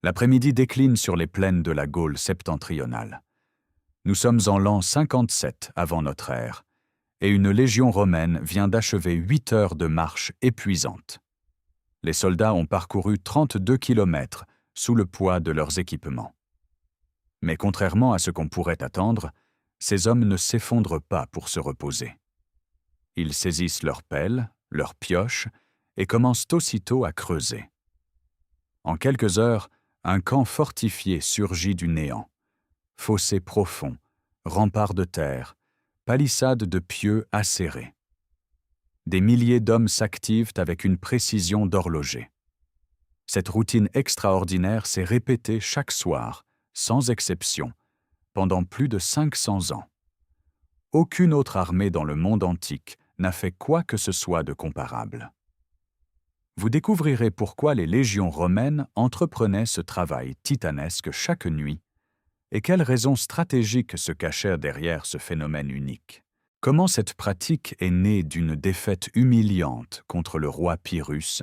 L'après-midi décline sur les plaines de la Gaule septentrionale. Nous sommes en l'an 57 avant notre ère, et une légion romaine vient d'achever 8 heures de marche épuisante. Les soldats ont parcouru 32 kilomètres sous le poids de leurs équipements. Mais contrairement à ce qu'on pourrait attendre, ces hommes ne s'effondrent pas pour se reposer. Ils saisissent leurs pelles, leurs pioches, et commencent aussitôt à creuser. En quelques heures, un camp fortifié surgit du néant. Fossés profonds, remparts de terre, palissades de pieux acérés. Des milliers d'hommes s'activent avec une précision d'horloger. Cette routine extraordinaire s'est répétée chaque soir, sans exception, pendant plus de 500 ans. Aucune autre armée dans le monde antique n'a fait quoi que ce soit de comparable. Vous découvrirez pourquoi les légions romaines entreprenaient ce travail titanesque chaque nuit et quelles raisons stratégiques se cachèrent derrière ce phénomène unique. Comment cette pratique est née d'une défaite humiliante contre le roi Pyrrhus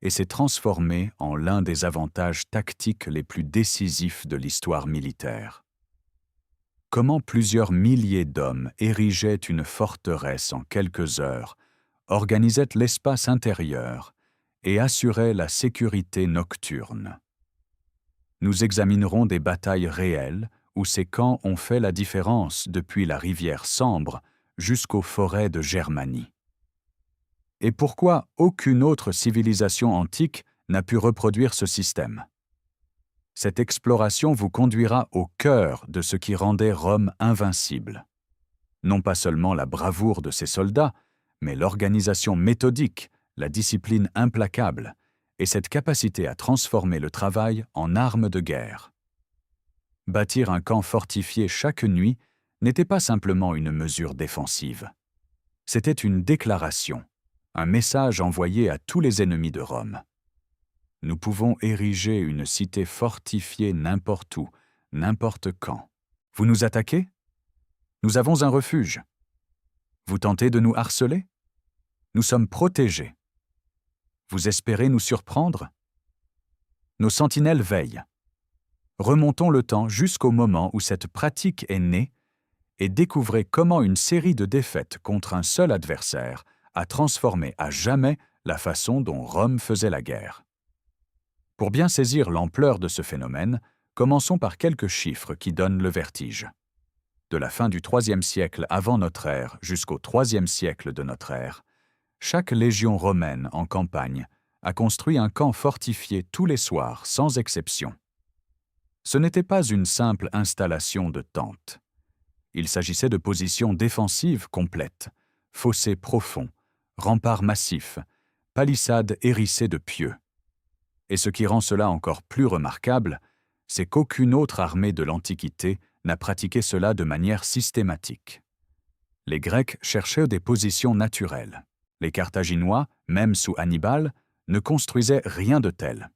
et s'est transformée en l'un des avantages tactiques les plus décisifs de l'histoire militaire. Comment plusieurs milliers d'hommes érigeaient une forteresse en quelques heures, organisaient l'espace intérieur et assuraient la sécurité nocturne. Nous examinerons des batailles réelles où ces camps ont fait la différence depuis la rivière Sambre jusqu'aux forêts de Germanie. Et pourquoi aucune autre civilisation antique n'a pu reproduire ce système? Cette exploration vous conduira au cœur de ce qui rendait Rome invincible. Non pas seulement la bravoure de ses soldats, mais l'organisation méthodique, la discipline implacable et cette capacité à transformer le travail en arme de guerre. Bâtir un camp fortifié chaque nuit n'était pas simplement une mesure défensive. C'était une déclaration, un message envoyé à tous les ennemis de Rome. Nous pouvons ériger une cité fortifiée n'importe où, n'importe quand. Vous nous attaquez? Nous avons un refuge. Vous tentez de nous harceler? Nous sommes protégés. Vous espérez nous surprendre? Nos sentinelles veillent. Remontons le temps jusqu'au moment où cette pratique est née et découvrez comment une série de défaites contre un seul adversaire a transformé à jamais la façon dont Rome faisait la guerre. Pour bien saisir l'ampleur de ce phénomène, commençons par quelques chiffres qui donnent le vertige. De la fin du IIIe siècle avant notre ère jusqu'au IIIe siècle de notre ère, chaque légion romaine en campagne a construit un camp fortifié tous les soirs, sans exception. Ce n'était pas une simple installation de tentes. Il s'agissait de positions défensives complètes, fossés profonds, remparts massifs, palissades hérissées de pieux. Et ce qui rend cela encore plus remarquable, c'est qu'aucune autre armée de l'Antiquité n'a pratiqué cela de manière systématique. Les Grecs cherchaient des positions naturelles. Les Carthaginois, même sous Hannibal, ne construisaient rien de tel.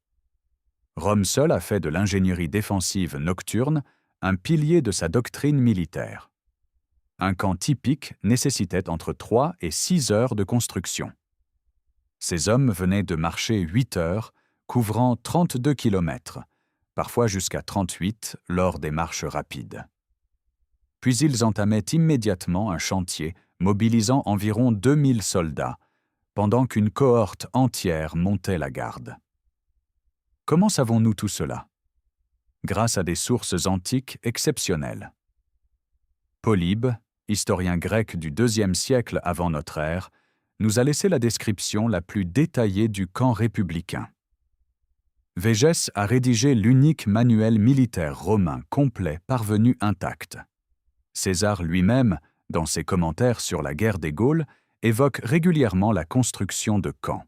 Rome seule a fait de l'ingénierie défensive nocturne un pilier de sa doctrine militaire. Un camp typique nécessitait entre 3 et 6 heures de construction. Ces hommes venaient de marcher 8 heures, couvrant 32 kilomètres, parfois jusqu'à 38 lors des marches rapides. Puis ils entamaient immédiatement un chantier mobilisant environ 2000 soldats, pendant qu'une cohorte entière montait la garde. Comment savons-nous tout cela? Grâce à des sources antiques exceptionnelles. Polybe, historien grec du IIe siècle avant notre ère, nous a laissé la description la plus détaillée du camp républicain. Végès a rédigé l'unique manuel militaire romain complet parvenu intact. César lui-même, dans ses commentaires sur la guerre des Gaules, évoque régulièrement la construction de camps.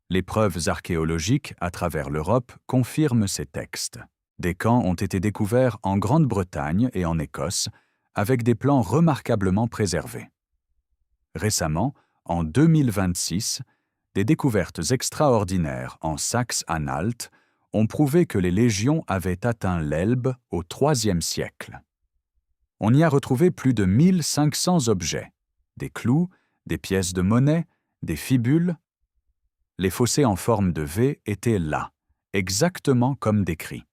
Les preuves archéologiques à travers l'Europe confirment ces textes. Des camps ont été découverts en Grande-Bretagne et en Écosse, avec des plans remarquablement préservés. Récemment, en 2026, des découvertes extraordinaires en Saxe-Anhalt ont prouvé que les légions avaient atteint l'Elbe au IIIe siècle. On y a retrouvé plus de 1500 objets, des clous, des pièces de monnaie, des fibules. Les fossés en forme de V étaient là, exactement comme décrit.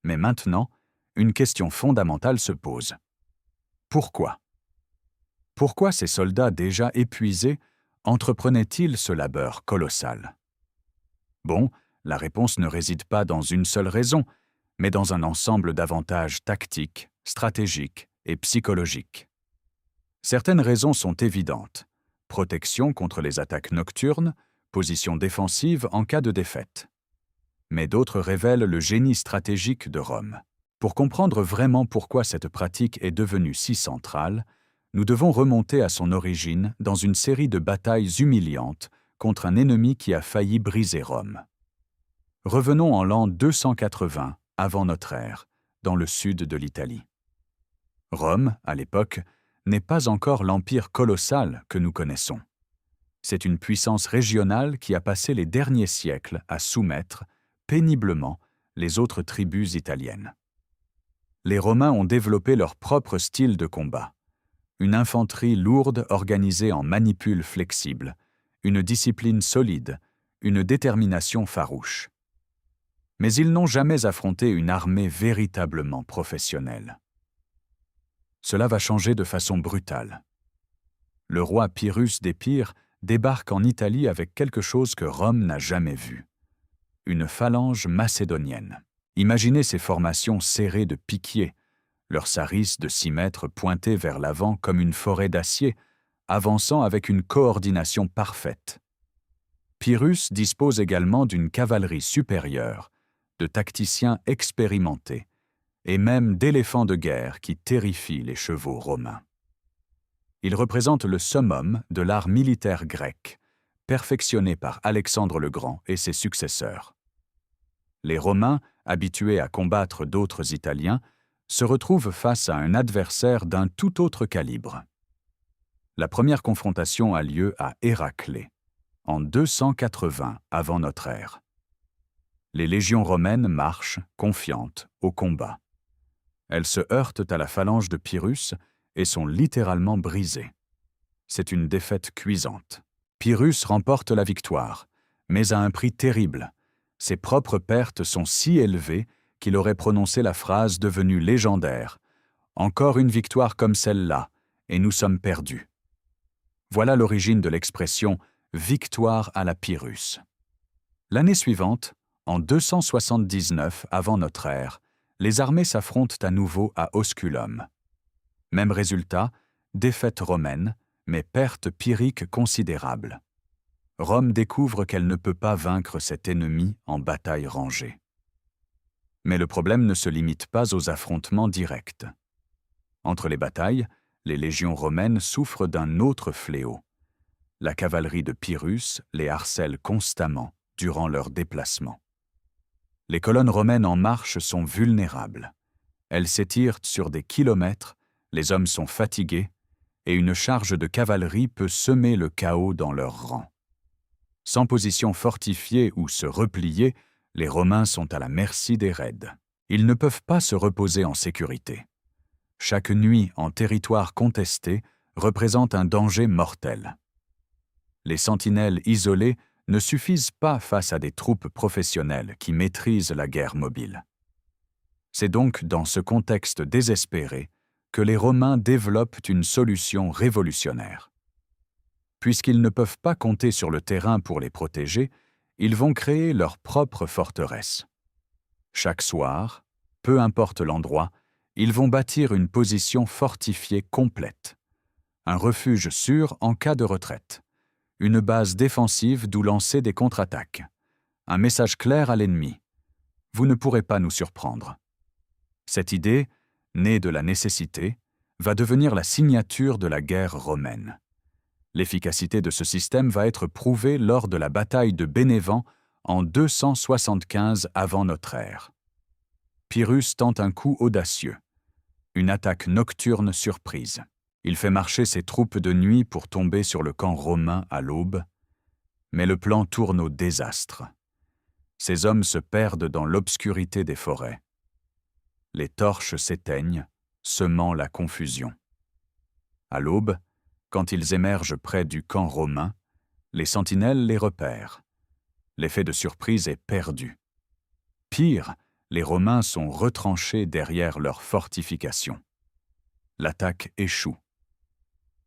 Mais maintenant, une question fondamentale se pose. Pourquoi? Pourquoi ces soldats déjà épuisés entreprenaient-ils ce labeur colossal? Bon, la réponse ne réside pas dans une seule raison, mais dans un ensemble d'avantages tactiques, stratégiques et psychologiques. Certaines raisons sont évidentes. Protection contre les attaques nocturnes, position défensive en cas de défaite. Mais d'autres révèlent le génie stratégique de Rome. Pour comprendre vraiment pourquoi cette pratique est devenue si centrale, nous devons remonter à son origine dans une série de batailles humiliantes contre un ennemi qui a failli briser Rome. Revenons en l'an 280 avant notre ère, dans le sud de l'Italie. Rome, à l'époque, n'est pas encore l'empire colossal que nous connaissons. C'est une puissance régionale qui a passé les derniers siècles à soumettre, péniblement, les autres tribus italiennes. Les Romains ont développé leur propre style de combat. Une infanterie lourde organisée en manipules flexibles, une discipline solide, une détermination farouche. Mais ils n'ont jamais affronté une armée véritablement professionnelle. Cela va changer de façon brutale. Le roi Pyrrhus d'Épire débarque en Italie avec quelque chose que Rome n'a jamais vu. Une phalange macédonienne. Imaginez ces formations serrées de piquiers, leurs sarisses de 6 mètres pointées vers l'avant comme une forêt d'acier, avançant avec une coordination parfaite. Pyrrhus dispose également d'une cavalerie supérieure, de tacticiens expérimentés, et même d'éléphants de guerre qui terrifient les chevaux romains. Il représente le summum de l'art militaire grec, perfectionné par Alexandre le Grand et ses successeurs. Les Romains, habitués à combattre d'autres Italiens, se retrouvent face à un adversaire d'un tout autre calibre. La première confrontation a lieu à Héraclée, en 280 avant notre ère. Les légions romaines marchent, confiantes, au combat. Elles se heurtent à la phalange de Pyrrhus et sont littéralement brisées. C'est une défaite cuisante. Pyrrhus remporte la victoire, mais à un prix terrible. Ses propres pertes sont si élevées qu'il aurait prononcé la phrase devenue légendaire « Encore une victoire comme celle-là, et nous sommes perdus ». Voilà l'origine de l'expression « victoire à la Pyrrhus ». L'année suivante, en 279 avant notre ère, les armées s'affrontent à nouveau à Osculum. Même résultat, défaite romaine, mais perte pyrrhique considérable. Rome découvre qu'elle ne peut pas vaincre cet ennemi en bataille rangée. Mais le problème ne se limite pas aux affrontements directs. Entre les batailles, les légions romaines souffrent d'un autre fléau. La cavalerie de Pyrrhus les harcèle constamment durant leurs déplacements. Les colonnes romaines en marche sont vulnérables. Elles s'étirent sur des kilomètres, les hommes sont fatigués, et une charge de cavalerie peut semer le chaos dans leurs rangs. Sans position fortifiée ou se replier, les Romains sont à la merci des raids. Ils ne peuvent pas se reposer en sécurité. Chaque nuit en territoire contesté représente un danger mortel. Les sentinelles isolées ne suffisent pas face à des troupes professionnelles qui maîtrisent la guerre mobile. C'est donc dans ce contexte désespéré que les Romains développent une solution révolutionnaire. Puisqu'ils ne peuvent pas compter sur le terrain pour les protéger, ils vont créer leur propre forteresse. Chaque soir, peu importe l'endroit, ils vont bâtir une position fortifiée complète. Un refuge sûr en cas de retraite. Une base défensive d'où lancer des contre-attaques. Un message clair à l'ennemi. Vous ne pourrez pas nous surprendre. Cette idée, née de la nécessité, va devenir la signature de la guerre romaine. L'efficacité de ce système va être prouvée lors de la bataille de Bénévent en 275 avant notre ère. Pyrrhus tente un coup audacieux, une attaque nocturne surprise. Il fait marcher ses troupes de nuit pour tomber sur le camp romain à l'aube, mais le plan tourne au désastre. Ses hommes se perdent dans l'obscurité des forêts. Les torches s'éteignent, semant la confusion. À l'aube, quand ils émergent près du camp romain, les sentinelles les repèrent. L'effet de surprise est perdu. Pire, les Romains sont retranchés derrière leurs fortifications. L'attaque échoue.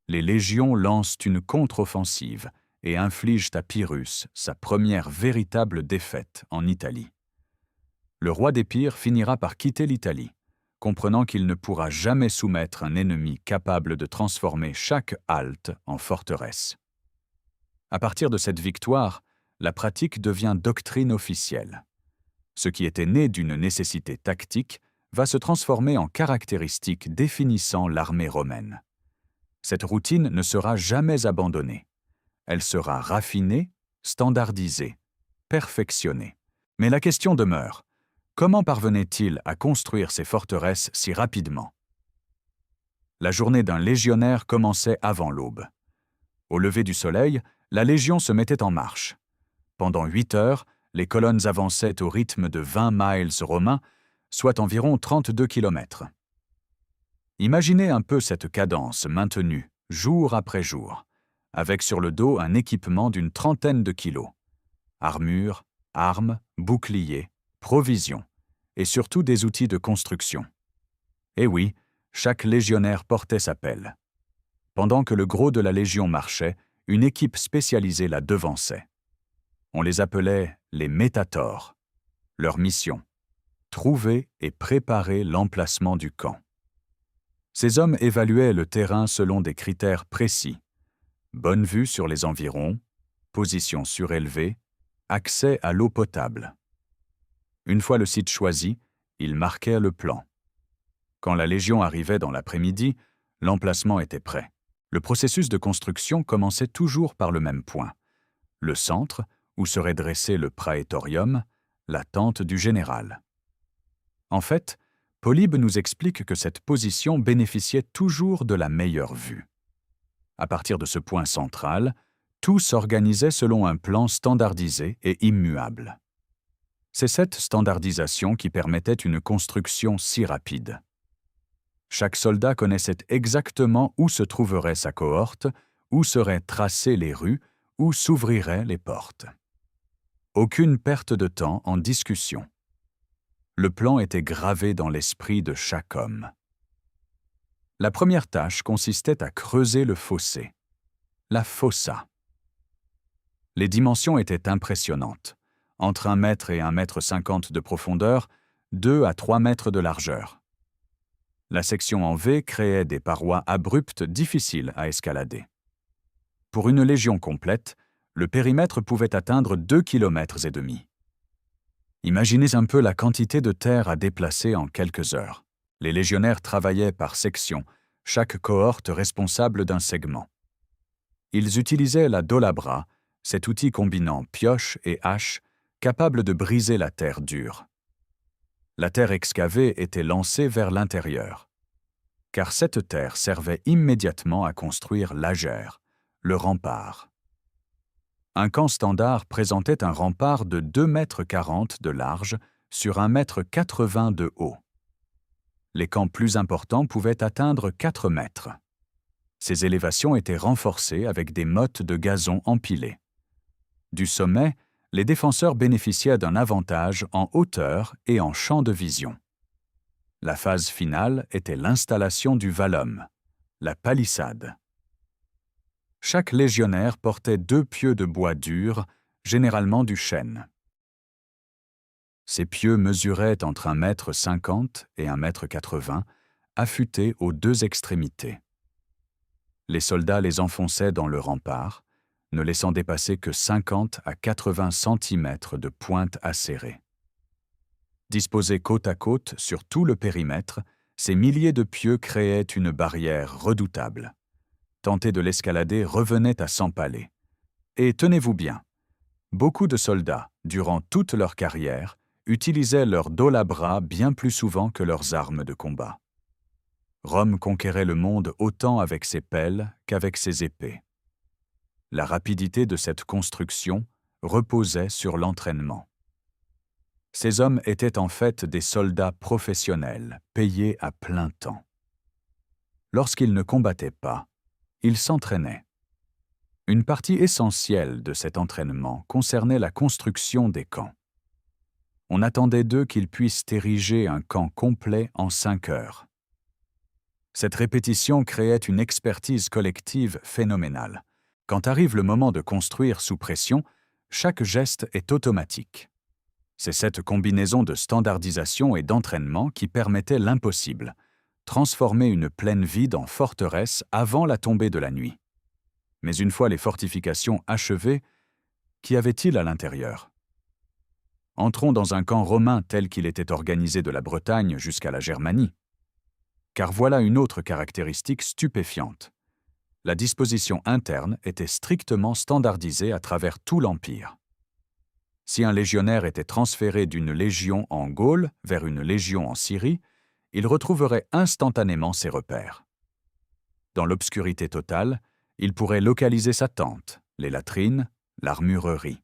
Les légions lancent une contre-offensive et infligent à Pyrrhus sa première véritable défaite en Italie. Le roi d'Épire finira par quitter l'Italie, comprenant qu'il ne pourra jamais soumettre un ennemi capable de transformer chaque halte en forteresse. À partir de cette victoire, la pratique devient doctrine officielle. Ce qui était né d'une nécessité tactique va se transformer en caractéristique définissant l'armée romaine. Cette routine ne sera jamais abandonnée. Elle sera raffinée, standardisée, perfectionnée. Mais la question demeure, comment parvenait-il à construire ces forteresses si rapidement? La journée d'un légionnaire commençait avant l'aube. Au lever du soleil, la légion se mettait en marche. Pendant 8 heures, les colonnes avançaient au rythme de 20 miles romains, soit environ 32 kilomètres. Imaginez un peu cette cadence maintenue, jour après jour, avec sur le dos un équipement d'une trentaine de kilos. Armure, armes, boucliers, provisions, et surtout des outils de construction. Et oui, chaque légionnaire portait sa pelle. Pendant que le gros de la légion marchait, une équipe spécialisée la devançait. On les appelait les métatores. Leur mission: trouver et préparer l'emplacement du camp. Ces hommes évaluaient le terrain selon des critères précis: bonne vue sur les environs, position surélevée, accès à l'eau potable. Une fois le site choisi, ils marquaient le plan. Quand la légion arrivait dans l'après-midi, l'emplacement était prêt. Le processus de construction commençait toujours par le même point: le centre, où serait dressé le praetorium, la tente du général. En fait, Polybe nous explique que cette position bénéficiait toujours de la meilleure vue. À partir de ce point central, tout s'organisait selon un plan standardisé et immuable. C'est cette standardisation qui permettait une construction si rapide. Chaque soldat connaissait exactement où se trouverait sa cohorte, où seraient tracées les rues, où s'ouvriraient les portes. Aucune perte de temps en discussion. Le plan était gravé dans l'esprit de chaque homme. La première tâche consistait à creuser le fossé, la fossa. Les dimensions étaient impressionnantes. Entre 1 mètre et 1,50 m de profondeur, 2 à 3 mètres de largeur. La section en V créait des parois abruptes difficiles à escalader. Pour une légion complète, le périmètre pouvait atteindre 2,5 km. Imaginez un peu la quantité de terre à déplacer en quelques heures. Les légionnaires travaillaient par section, chaque cohorte responsable d'un segment. Ils utilisaient la dolabra, cet outil combinant pioche et hache, capable de briser la terre dure. La terre excavée était lancée vers l'intérieur, car cette terre servait immédiatement à construire l'agère, le rempart. Un camp standard présentait un rempart de 2,40 m de large sur 1,80 m de haut. Les camps plus importants pouvaient atteindre 4 mètres. Ces élévations étaient renforcées avec des mottes de gazon empilées. Du sommet, les défenseurs bénéficiaient d'un avantage en hauteur et en champ de vision. La phase finale était l'installation du vallum, la palissade. Chaque légionnaire portait 2 pieux de bois dur, généralement du chêne. Ces pieux mesuraient entre 1,50 m et 1,80 m, affûtés aux 2 extrémités. Les soldats les enfonçaient dans le rempart, ne laissant dépasser que 50 à 80 cm de pointe acérée. Disposés côte à côte sur tout le périmètre, ces milliers de pieux créaient une barrière redoutable. Tenter de l'escalader revenait à s'empaler. Et tenez-vous bien, beaucoup de soldats, durant toute leur carrière, utilisaient leur dolabra bien plus souvent que leurs armes de combat. Rome conquérait le monde autant avec ses pelles qu'avec ses épées. La rapidité de cette construction reposait sur l'entraînement. Ces hommes étaient en fait des soldats professionnels, payés à plein temps. Lorsqu'ils ne combattaient pas, ils s'entraînaient. Une partie essentielle de cet entraînement concernait la construction des camps. On attendait d'eux qu'ils puissent ériger un camp complet en 5 heures. Cette répétition créait une expertise collective phénoménale. Quand arrive le moment de construire sous pression, chaque geste est automatique. C'est cette combinaison de standardisation et d'entraînement qui permettait l'impossible, transformer une plaine vide en forteresse avant la tombée de la nuit. Mais une fois les fortifications achevées, qu'y avait-il à l'intérieur? Entrons dans un camp romain tel qu'il était organisé de la Bretagne jusqu'à la Germanie. Car voilà une autre caractéristique stupéfiante. La disposition interne était strictement standardisée à travers tout l'Empire. Si un légionnaire était transféré d'une légion en Gaule vers une légion en Syrie, il retrouverait instantanément ses repères. Dans l'obscurité totale, il pourrait localiser sa tente, les latrines, l'armurerie.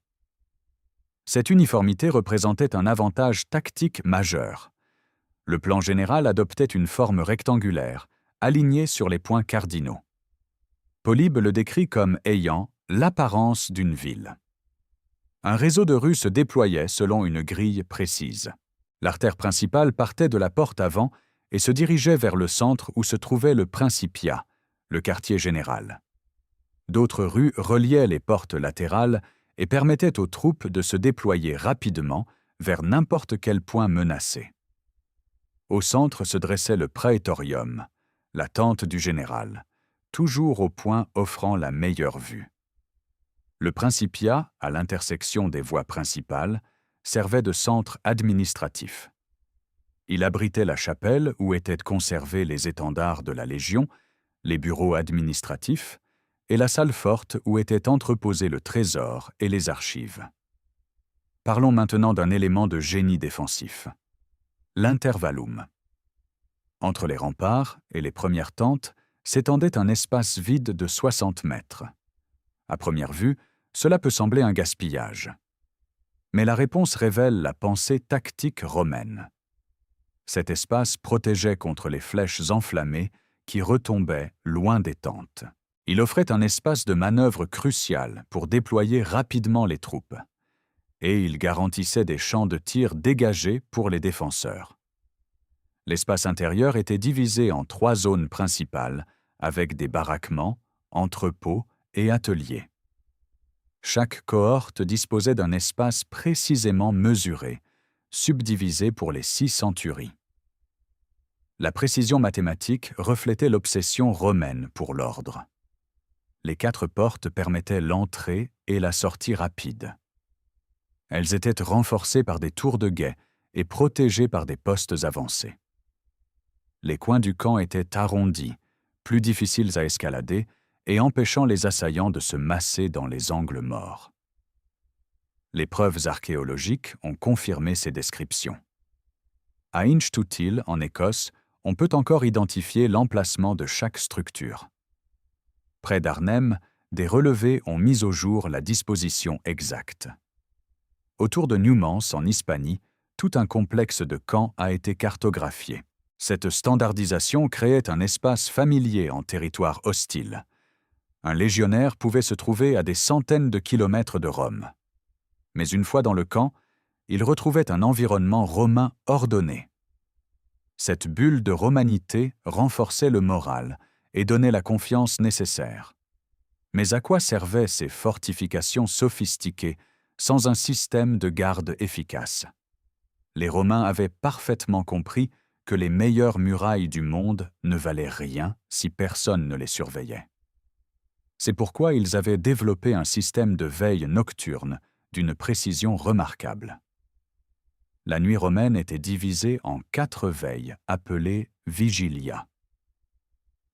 Cette uniformité représentait un avantage tactique majeur. Le plan général adoptait une forme rectangulaire, alignée sur les points cardinaux. Polybe le décrit comme ayant l'apparence d'une ville. Un réseau de rues se déployait selon une grille précise. L'artère principale partait de la porte avant et se dirigeait vers le centre où se trouvait le Principiat, le quartier général. D'autres rues reliaient les portes latérales et permettaient aux troupes de se déployer rapidement vers n'importe quel point menacé. Au centre se dressait le Praetorium, la tente du général, toujours au point offrant la meilleure vue. Le Principiat, à l'intersection des voies principales, servait de centre administratif. Il abritait la chapelle où étaient conservés les étendards de la Légion, les bureaux administratifs et la salle forte où étaient entreposés le trésor et les archives. Parlons maintenant d'un élément de génie défensif. L'intervallum. Entre les remparts et les premières tentes s'étendait un espace vide de 60 mètres. À première vue, cela peut sembler un gaspillage. Mais la réponse révèle la pensée tactique romaine. Cet espace protégeait contre les flèches enflammées qui retombaient loin des tentes. Il offrait un espace de manœuvre crucial pour déployer rapidement les troupes. Et il garantissait des champs de tir dégagés pour les défenseurs. L'espace intérieur était divisé en 3 zones principales, avec des baraquements, entrepôts et ateliers. Chaque cohorte disposait d'un espace précisément mesuré, subdivisé pour les 6 centuries. La précision mathématique reflétait l'obsession romaine pour l'ordre. Les 4 portes permettaient l'entrée et la sortie rapide. Elles étaient renforcées par des tours de guet et protégées par des postes avancés. Les coins du camp étaient arrondis, plus difficiles à escalader et empêchant les assaillants de se masser dans les angles morts. Les preuves archéologiques ont confirmé ces descriptions. À Inchtutil, en Écosse, on peut encore identifier l'emplacement de chaque structure. Près d'Arnhem, des relevés ont mis au jour la disposition exacte. Autour de Newmans, en Hispanie, tout un complexe de camps a été cartographié. Cette standardisation créait un espace familier en territoire hostile. Un légionnaire pouvait se trouver à des centaines de kilomètres de Rome. Mais une fois dans le camp, il retrouvait un environnement romain ordonné. Cette bulle de romanité renforçait le moral et donnait la confiance nécessaire. Mais à quoi servaient ces fortifications sophistiquées sans un système de garde efficace? Les Romains avaient parfaitement compris que les meilleures murailles du monde ne valaient rien si personne ne les surveillait. C'est pourquoi ils avaient développé un système de veille nocturne d'une précision remarquable. La nuit romaine était divisée en 4 veilles, appelées vigilia.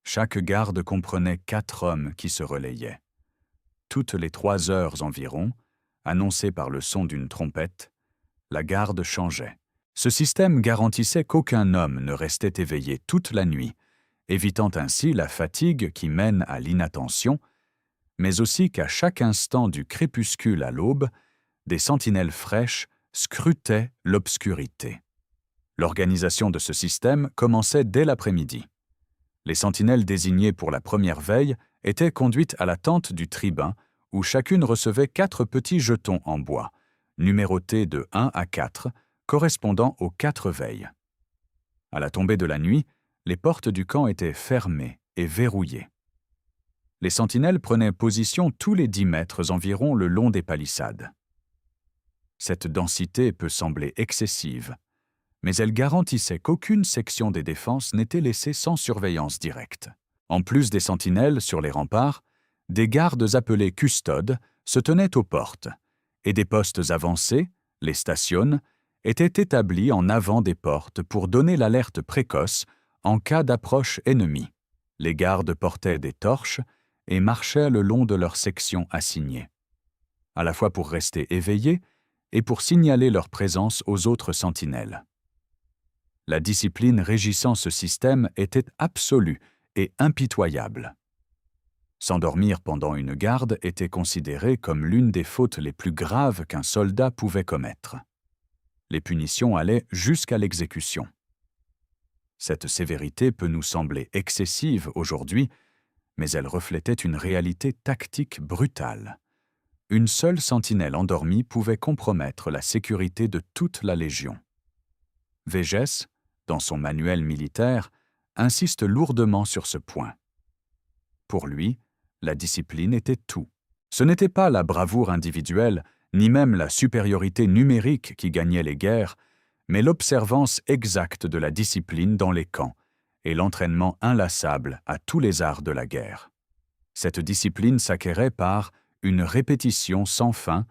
Chaque garde comprenait 4 hommes qui se relayaient. Toutes les 3 heures environ, annoncées par le son d'une trompette, la garde changeait. Ce système garantissait qu'aucun homme ne restait éveillé toute la nuit, évitant ainsi la fatigue qui mène à l'inattention, mais aussi qu'à chaque instant du crépuscule à l'aube, des sentinelles fraîches scrutaient l'obscurité. L'organisation de ce système commençait dès l'après-midi. Les sentinelles désignées pour la première veille étaient conduites à la tente du tribun, où chacune recevait 4 petits jetons en bois, numérotés de 1 à 4, correspondant aux 4 veilles. À la tombée de la nuit, les portes du camp étaient fermées et verrouillées. Les sentinelles prenaient position tous les 10 mètres environ le long des palissades. Cette densité peut sembler excessive, mais elle garantissait qu'aucune section des défenses n'était laissée sans surveillance directe. En plus des sentinelles sur les remparts, des gardes appelés custodes se tenaient aux portes, et des postes avancés, les stationnes, étaient établis en avant des portes pour donner l'alerte précoce en cas d'approche ennemie. Les gardes portaient des torches et marchaient le long de leur section assignée, à la fois pour rester éveillés et pour signaler leur présence aux autres sentinelles. La discipline régissant ce système était absolue et impitoyable. S'endormir pendant une garde était considéré comme l'une des fautes les plus graves qu'un soldat pouvait commettre. Les punitions allaient jusqu'à l'exécution. Cette sévérité peut nous sembler excessive aujourd'hui, mais elle reflétait une réalité tactique brutale. Une seule sentinelle endormie pouvait compromettre la sécurité de toute la Légion. Végès, dans son manuel militaire, insiste lourdement sur ce point. Pour lui, la discipline était tout. Ce n'était pas la bravoure individuelle, ni même la supériorité numérique qui gagnait les guerres, mais l'observance exacte de la discipline dans les camps et l'entraînement inlassable à tous les arts de la guerre. Cette discipline s'acquérait par une répétition sans fin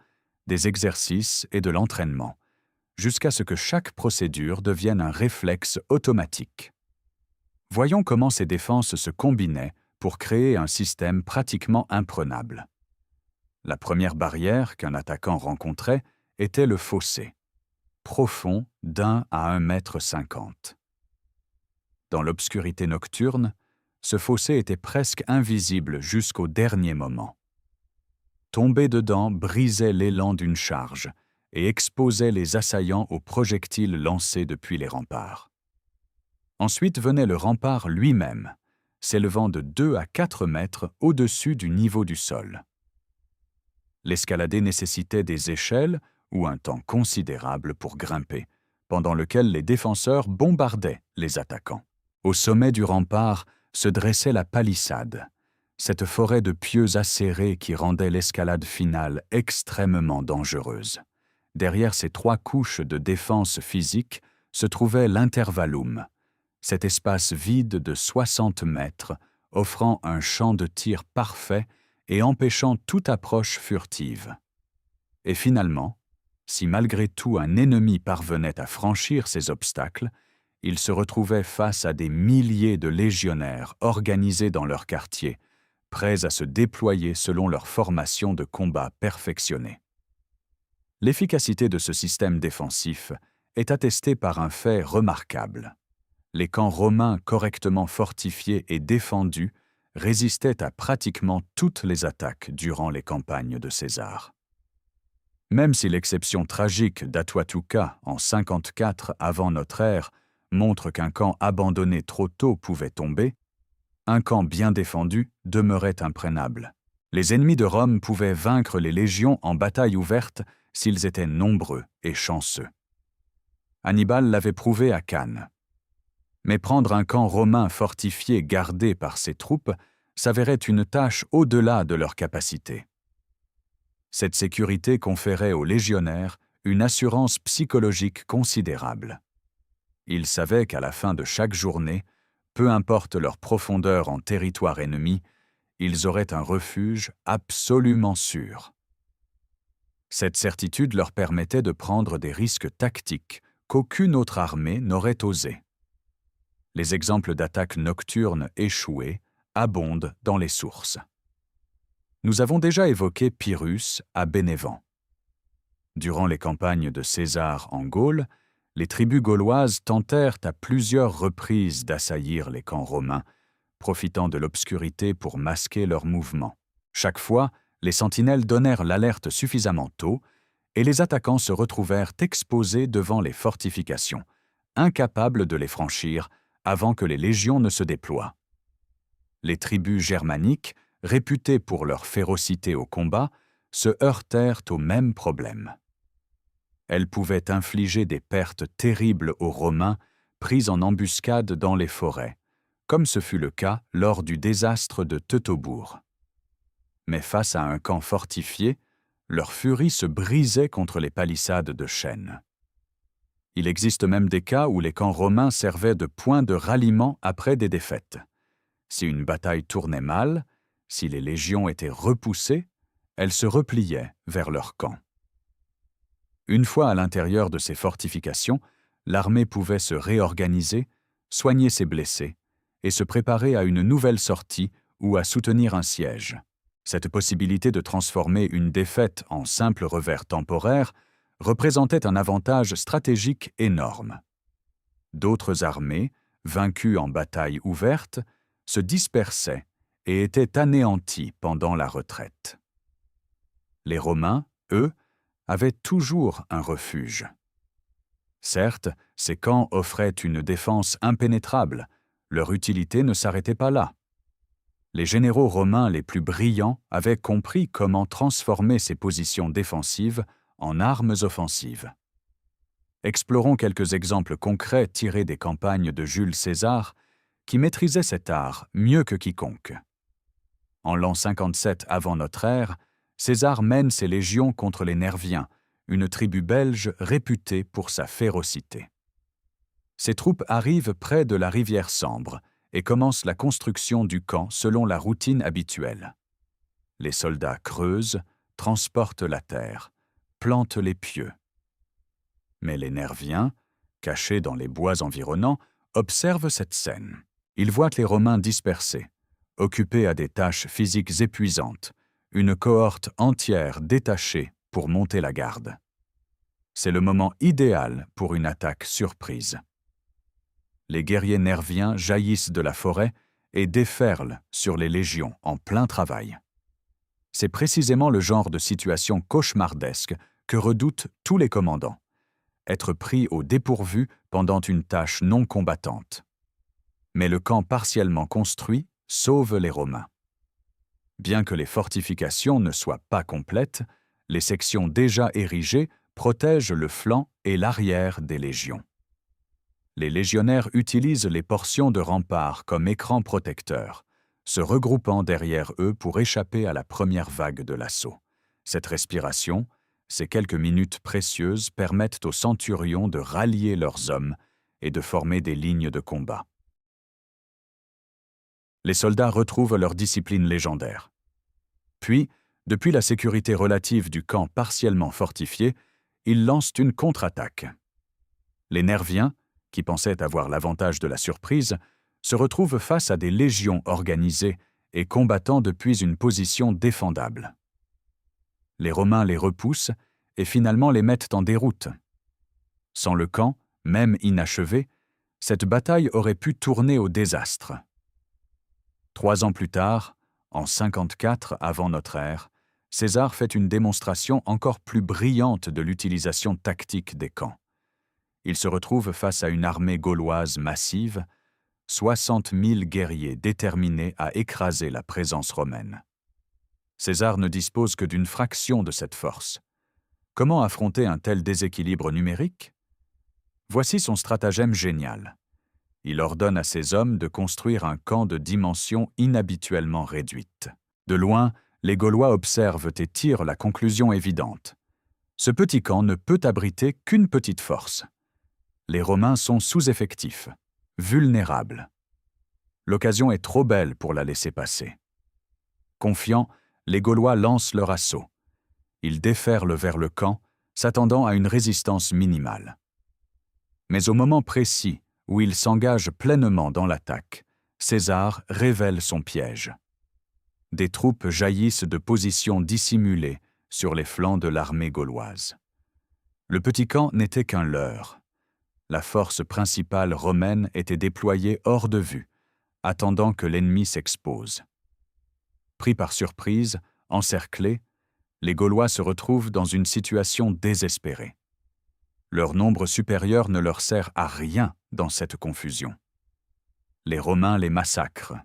des exercices et de l'entraînement, jusqu'à ce que chaque procédure devienne un réflexe automatique. Voyons comment ces défenses se combinaient pour créer un système pratiquement imprenable. La première barrière qu'un attaquant rencontrait était le fossé, profond d'1 à 1,50 m. Dans l'obscurité nocturne, ce fossé était presque invisible jusqu'au dernier moment. Tomber dedans brisait l'élan d'une charge et exposait les assaillants aux projectiles lancés depuis les remparts. Ensuite venait le rempart lui-même, s'élevant de 2 à 4 mètres au-dessus du niveau du sol. L'escalader nécessitait des échelles ou un temps considérable pour grimper, pendant lequel les défenseurs bombardaient les attaquants. Au sommet du rempart se dressait la palissade, cette forêt de pieux acérés qui rendait l'escalade finale extrêmement dangereuse. Derrière ces 3 couches de défense physique se trouvait l'intervallum, cet espace vide de 60 mètres, offrant un champ de tir parfait et empêchant toute approche furtive. Et finalement, si malgré tout un ennemi parvenait à franchir ces obstacles, il se retrouvait face à des milliers de légionnaires organisés dans leur quartier, prêts à se déployer selon leur formation de combat perfectionnée. L'efficacité de ce système défensif est attestée par un fait remarquable. Les camps romains correctement fortifiés et défendus résistaient à pratiquement toutes les attaques durant les campagnes de César. Même si l'exception tragique d'Atuatuca en 54 avant notre ère montre qu'un camp abandonné trop tôt pouvait tomber, un camp bien défendu demeurait imprenable. Les ennemis de Rome pouvaient vaincre les légions en bataille ouverte s'ils étaient nombreux et chanceux. Hannibal l'avait prouvé à Cannes. Mais prendre un camp romain fortifié gardé par ses troupes s'avérait une tâche au-delà de leur capacité. Cette sécurité conférait aux légionnaires une assurance psychologique considérable. Ils savaient qu'à la fin de chaque journée, peu importe leur profondeur en territoire ennemi, ils auraient un refuge absolument sûr. Cette certitude leur permettait de prendre des risques tactiques qu'aucune autre armée n'aurait osé. Les exemples d'attaques nocturnes échouées abondent dans les sources. Nous avons déjà évoqué Pyrrhus à Bénévent. Durant les campagnes de César en Gaule, les tribus gauloises tentèrent à plusieurs reprises d'assaillir les camps romains, profitant de l'obscurité pour masquer leurs mouvements. Chaque fois, les sentinelles donnèrent l'alerte suffisamment tôt et les attaquants se retrouvèrent exposés devant les fortifications, incapables de les franchir avant que les légions ne se déploient. Les tribus germaniques, réputées pour leur férocité au combat, se heurtèrent au même problème. Elle pouvait infliger des pertes terribles aux Romains pris en embuscade dans les forêts, comme ce fut le cas lors du désastre de Teutobourg. Mais face à un camp fortifié, leur furie se brisait contre les palissades de chêne. Il existe même des cas où les camps romains servaient de point de ralliement après des défaites. Si une bataille tournait mal, si les légions étaient repoussées, elles se repliaient vers leur camp. Une fois à l'intérieur de ces fortifications, l'armée pouvait se réorganiser, soigner ses blessés et se préparer à une nouvelle sortie ou à soutenir un siège. Cette possibilité de transformer une défaite en simple revers temporaire représentait un avantage stratégique énorme. D'autres armées, vaincues en bataille ouverte, se dispersaient et étaient anéanties pendant la retraite. Les Romains, eux, avaient toujours un refuge. Certes, ces camps offraient une défense impénétrable, leur utilité ne s'arrêtait pas là. Les généraux romains les plus brillants avaient compris comment transformer ces positions défensives en armes offensives. Explorons quelques exemples concrets tirés des campagnes de Jules César, qui maîtrisait cet art mieux que quiconque. En l'an 57 avant notre ère, César mène ses légions contre les Nerviens, une tribu belge réputée pour sa férocité. Ses troupes arrivent près de la rivière Sambre et commencent la construction du camp selon la routine habituelle. Les soldats creusent, transportent la terre, plantent les pieux. Mais les Nerviens, cachés dans les bois environnants, observent cette scène. Ils voient les Romains dispersés, occupés à des tâches physiques épuisantes, une cohorte entière détachée pour monter la garde. C'est le moment idéal pour une attaque surprise. Les guerriers nerviens jaillissent de la forêt et déferlent sur les légions en plein travail. C'est précisément le genre de situation cauchemardesque que redoutent tous les commandants, être pris au dépourvu pendant une tâche non combattante. Mais le camp partiellement construit sauve les Romains. Bien que les fortifications ne soient pas complètes, les sections déjà érigées protègent le flanc et l'arrière des légions. Les légionnaires utilisent les portions de rempart comme écran protecteur, se regroupant derrière eux pour échapper à la première vague de l'assaut. Cette respiration, ces quelques minutes précieuses permettent aux centurions de rallier leurs hommes et de former des lignes de combat. Les soldats retrouvent leur discipline légendaire. Puis, depuis la sécurité relative du camp partiellement fortifié, ils lancent une contre-attaque. Les Nerviens, qui pensaient avoir l'avantage de la surprise, se retrouvent face à des légions organisées et combattant depuis une position défendable. Les Romains les repoussent et finalement les mettent en déroute. Sans le camp, même inachevé, cette bataille aurait pu tourner au désastre. 3 ans plus tard, en 54 avant notre ère, César fait une démonstration encore plus brillante de l'utilisation tactique des camps. Il se retrouve face à une armée gauloise massive, 60 000 guerriers déterminés à écraser la présence romaine. César ne dispose que d'une fraction de cette force. Comment affronter un tel déséquilibre numérique? Voici son stratagème génial. Il ordonne à ses hommes de construire un camp de dimension inhabituellement réduite. De loin, les Gaulois observent et tirent la conclusion évidente. Ce petit camp ne peut abriter qu'une petite force. Les Romains sont sous-effectifs, vulnérables. L'occasion est trop belle pour la laisser passer. Confiants, les Gaulois lancent leur assaut. Ils déferlent vers le camp, s'attendant à une résistance minimale. Mais au moment précis où ils s'engagent pleinement dans l'attaque, César révèle son piège. Des troupes jaillissent de positions dissimulées sur les flancs de l'armée gauloise. Le petit camp n'était qu'un leurre. La force principale romaine était déployée hors de vue, attendant que l'ennemi s'expose. Pris par surprise, encerclés, les Gaulois se retrouvent dans une situation désespérée. Leur nombre supérieur ne leur sert à rien dans cette confusion. Les Romains les massacrent.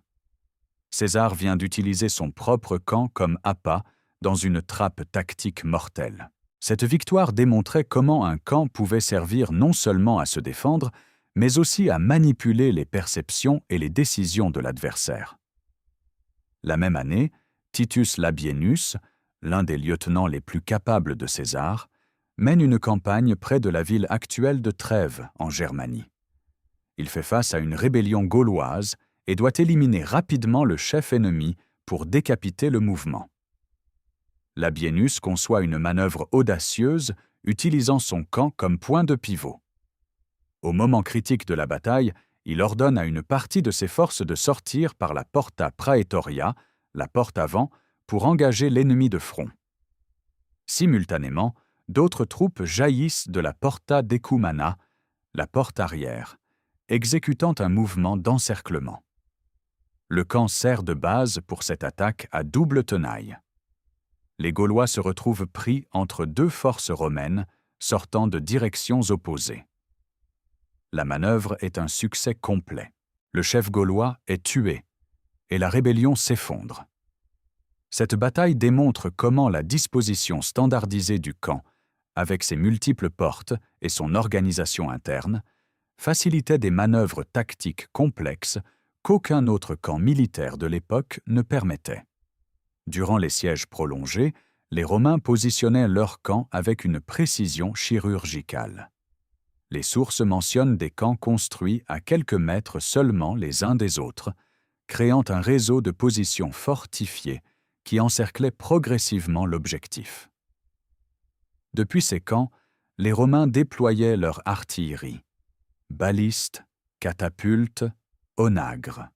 César vient d'utiliser son propre camp comme appât dans une trappe tactique mortelle. Cette victoire démontrait comment un camp pouvait servir non seulement à se défendre, mais aussi à manipuler les perceptions et les décisions de l'adversaire. La même année, Titus Labienus, l'un des lieutenants les plus capables de César, mène une campagne près de la ville actuelle de Trèves, en Germanie. Il fait face à une rébellion gauloise et doit éliminer rapidement le chef ennemi pour décapiter le mouvement. Labienus conçoit une manœuvre audacieuse, utilisant son camp comme point de pivot. Au moment critique de la bataille, il ordonne à une partie de ses forces de sortir par la Porta Praetoria, la porte avant, pour engager l'ennemi de front. Simultanément, d'autres troupes jaillissent de la Porta Decumana, la porte arrière, exécutant un mouvement d'encerclement. Le camp sert de base pour cette attaque à double tenaille. Les Gaulois se retrouvent pris entre deux forces romaines sortant de directions opposées. La manœuvre est un succès complet. Le chef gaulois est tué et la rébellion s'effondre. Cette bataille démontre comment la disposition standardisée du camp, avec ses multiples portes et son organisation interne, facilitait des manœuvres tactiques complexes qu'aucun autre camp militaire de l'époque ne permettait. Durant les sièges prolongés, les Romains positionnaient leur camp avec une précision chirurgicale. Les sources mentionnent des camps construits à quelques mètres seulement les uns des autres, créant un réseau de positions fortifiées qui encerclait progressivement l'objectif. Depuis ces camps, les Romains déployaient leur artillerie, balistes, catapultes, onagres.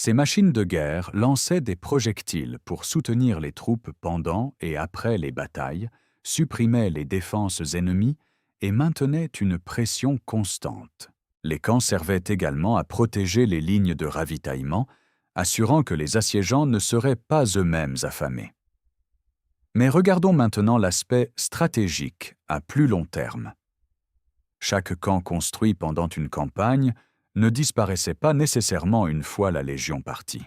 Ces machines de guerre lançaient des projectiles pour soutenir les troupes pendant et après les batailles, supprimaient les défenses ennemies et maintenaient une pression constante. Les camps servaient également à protéger les lignes de ravitaillement, assurant que les assiégeants ne seraient pas eux-mêmes affamés. Mais regardons maintenant l'aspect stratégique à plus long terme. Chaque camp construit pendant une campagne ne disparaissait pas nécessairement une fois la légion partie.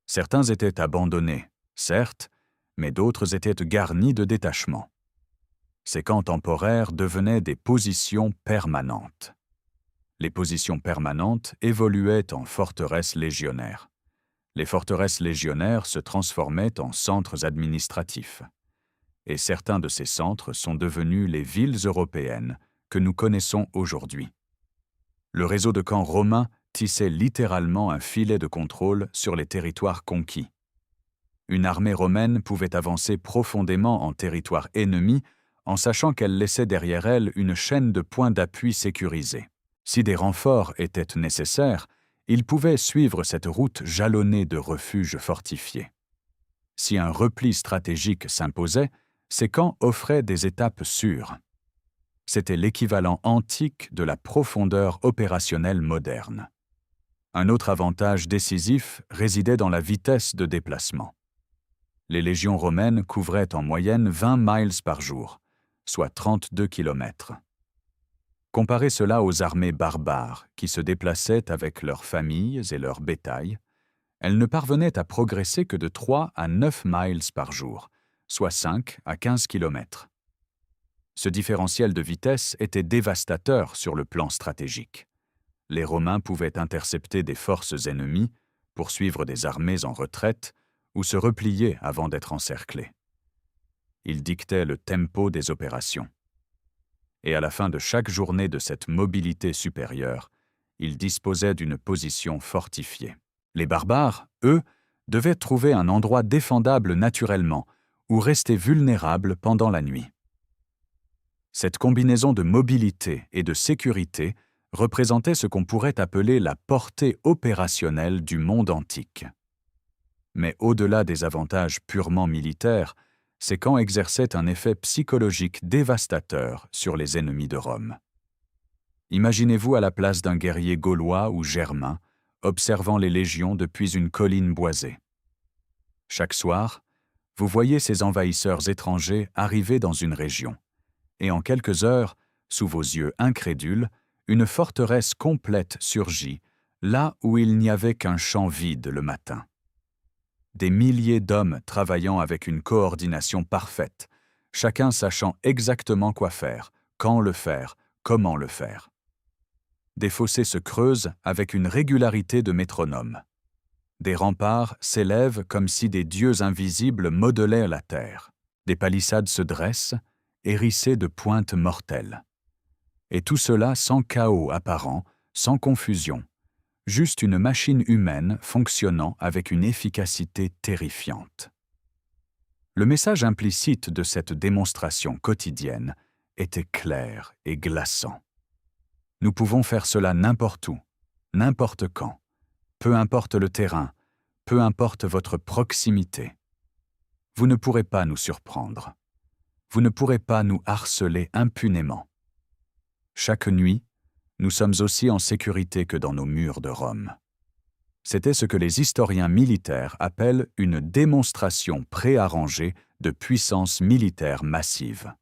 Certains étaient abandonnés, certes, mais d'autres étaient garnis de détachements. Ces camps temporaires devenaient des positions permanentes. Les positions permanentes évoluaient en forteresses légionnaires. Les forteresses légionnaires se transformaient en centres administratifs. Et certains de ces centres sont devenus les villes européennes que nous connaissons aujourd'hui. Le réseau de camps romains tissait littéralement un filet de contrôle sur les territoires conquis. Une armée romaine pouvait avancer profondément en territoire ennemi en sachant qu'elle laissait derrière elle une chaîne de points d'appui sécurisés. Si des renforts étaient nécessaires, ils pouvaient suivre cette route jalonnée de refuges fortifiés. Si un repli stratégique s'imposait, ces camps offraient des étapes sûres. C'était l'équivalent antique de la profondeur opérationnelle moderne. Un autre avantage décisif résidait dans la vitesse de déplacement. Les légions romaines couvraient en moyenne 20 miles par jour, soit 32 kilomètres. Comparez cela aux armées barbares qui se déplaçaient avec leurs familles et leur bétail, elles ne parvenaient à progresser que de 3 à 9 miles par jour, soit 5 à 15 kilomètres. Ce différentiel de vitesse était dévastateur sur le plan stratégique. Les Romains pouvaient intercepter des forces ennemies, poursuivre des armées en retraite ou se replier avant d'être encerclés. Ils dictaient le tempo des opérations. Et à la fin de chaque journée de cette mobilité supérieure, ils disposaient d'une position fortifiée. Les barbares, eux, devaient trouver un endroit défendable naturellement ou rester vulnérables pendant la nuit. Cette combinaison de mobilité et de sécurité représentait ce qu'on pourrait appeler la portée opérationnelle du monde antique. Mais au-delà des avantages purement militaires, ces camps exerçaient un effet psychologique dévastateur sur les ennemis de Rome. Imaginez-vous à la place d'un guerrier gaulois ou germain, observant les légions depuis une colline boisée. Chaque soir, vous voyez ces envahisseurs étrangers arriver dans une région, et en quelques heures, sous vos yeux incrédules, une forteresse complète surgit, là où il n'y avait qu'un champ vide le matin. Des milliers d'hommes travaillant avec une coordination parfaite, chacun sachant exactement quoi faire, quand le faire, comment le faire. Des fossés se creusent avec une régularité de métronome. Des remparts s'élèvent comme si des dieux invisibles modelaient la terre. Des palissades se dressent, hérissées de pointes mortelles. Et tout cela sans chaos apparent, sans confusion, juste une machine humaine fonctionnant avec une efficacité terrifiante. Le message implicite de cette démonstration quotidienne était clair et glaçant. Nous pouvons faire cela n'importe où, n'importe quand, peu importe le terrain, peu importe votre proximité. Vous ne pourrez pas nous surprendre. Vous ne pourrez pas nous harceler impunément. Chaque nuit, nous sommes aussi en sécurité que dans nos murs de Rome. C'était ce que les historiens militaires appellent une démonstration préarrangée de puissance militaire massive.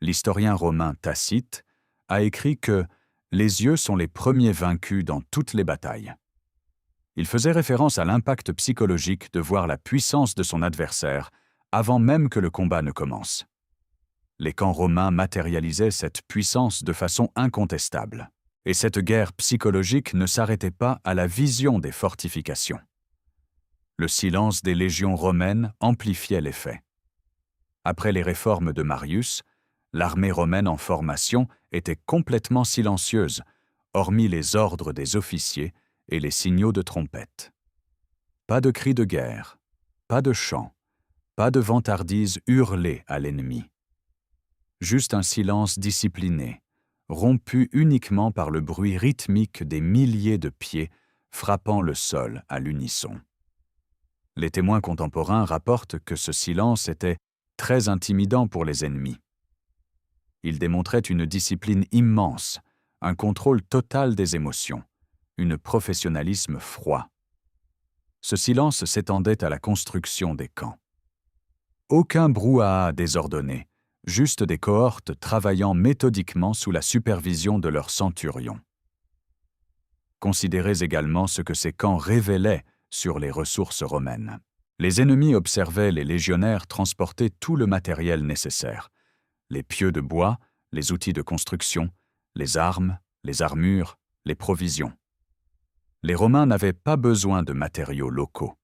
L'historien romain Tacite a écrit que « les yeux sont les premiers vaincus dans toutes les batailles ». Il faisait référence à l'impact psychologique de voir la puissance de son adversaire avant même que le combat ne commence. Les camps romains matérialisaient cette puissance de façon incontestable. Et cette guerre psychologique ne s'arrêtait pas à la vision des fortifications. Le silence des légions romaines amplifiait l'effet. Après les réformes de Marius, l'armée romaine en formation était complètement silencieuse, hormis les ordres des officiers et les signaux de trompette. Pas de cris de guerre, pas de chants, pas de vantardises hurlées à l'ennemi. Juste un silence discipliné, rompu uniquement par le bruit rythmique des milliers de pieds frappant le sol à l'unisson. Les témoins contemporains rapportent que ce silence était très intimidant pour les ennemis. Il démontrait une discipline immense, un contrôle total des émotions, un professionnalisme froid. Ce silence s'étendait à la construction des camps. Aucun brouhaha désordonné, juste des cohortes travaillant méthodiquement sous la supervision de leurs centurions. Considérez également ce que ces camps révélaient sur les ressources romaines. Les ennemis observaient les légionnaires transporter tout le matériel nécessaire, les pieux de bois, les outils de construction, les armes, les armures, les provisions. Les Romains n'avaient pas besoin de matériaux locaux.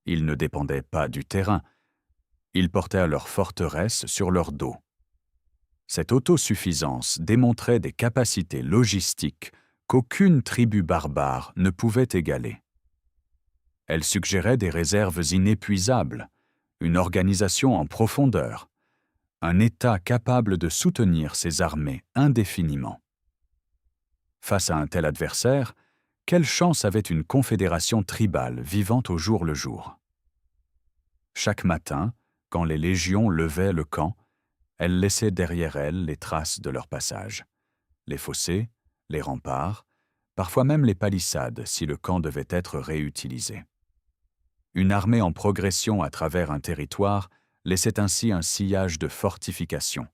Ils ne dépendaient pas du terrain. Ils portaient leur forteresse sur leur dos. Cette autosuffisance démontrait des capacités logistiques qu'aucune tribu barbare ne pouvait égaler. Elle suggérait des réserves inépuisables, une organisation en profondeur, un État capable de soutenir ses armées indéfiniment. Face à un tel adversaire, quelle chance avait une confédération tribale vivant au jour le jour? Chaque matin, quand les légions levaient le camp, elles laissaient derrière elles les traces de leur passage, les fossés, les remparts, parfois même les palissades si le camp devait être réutilisé. Une armée en progression à travers un territoire laissait ainsi un sillage de fortifications,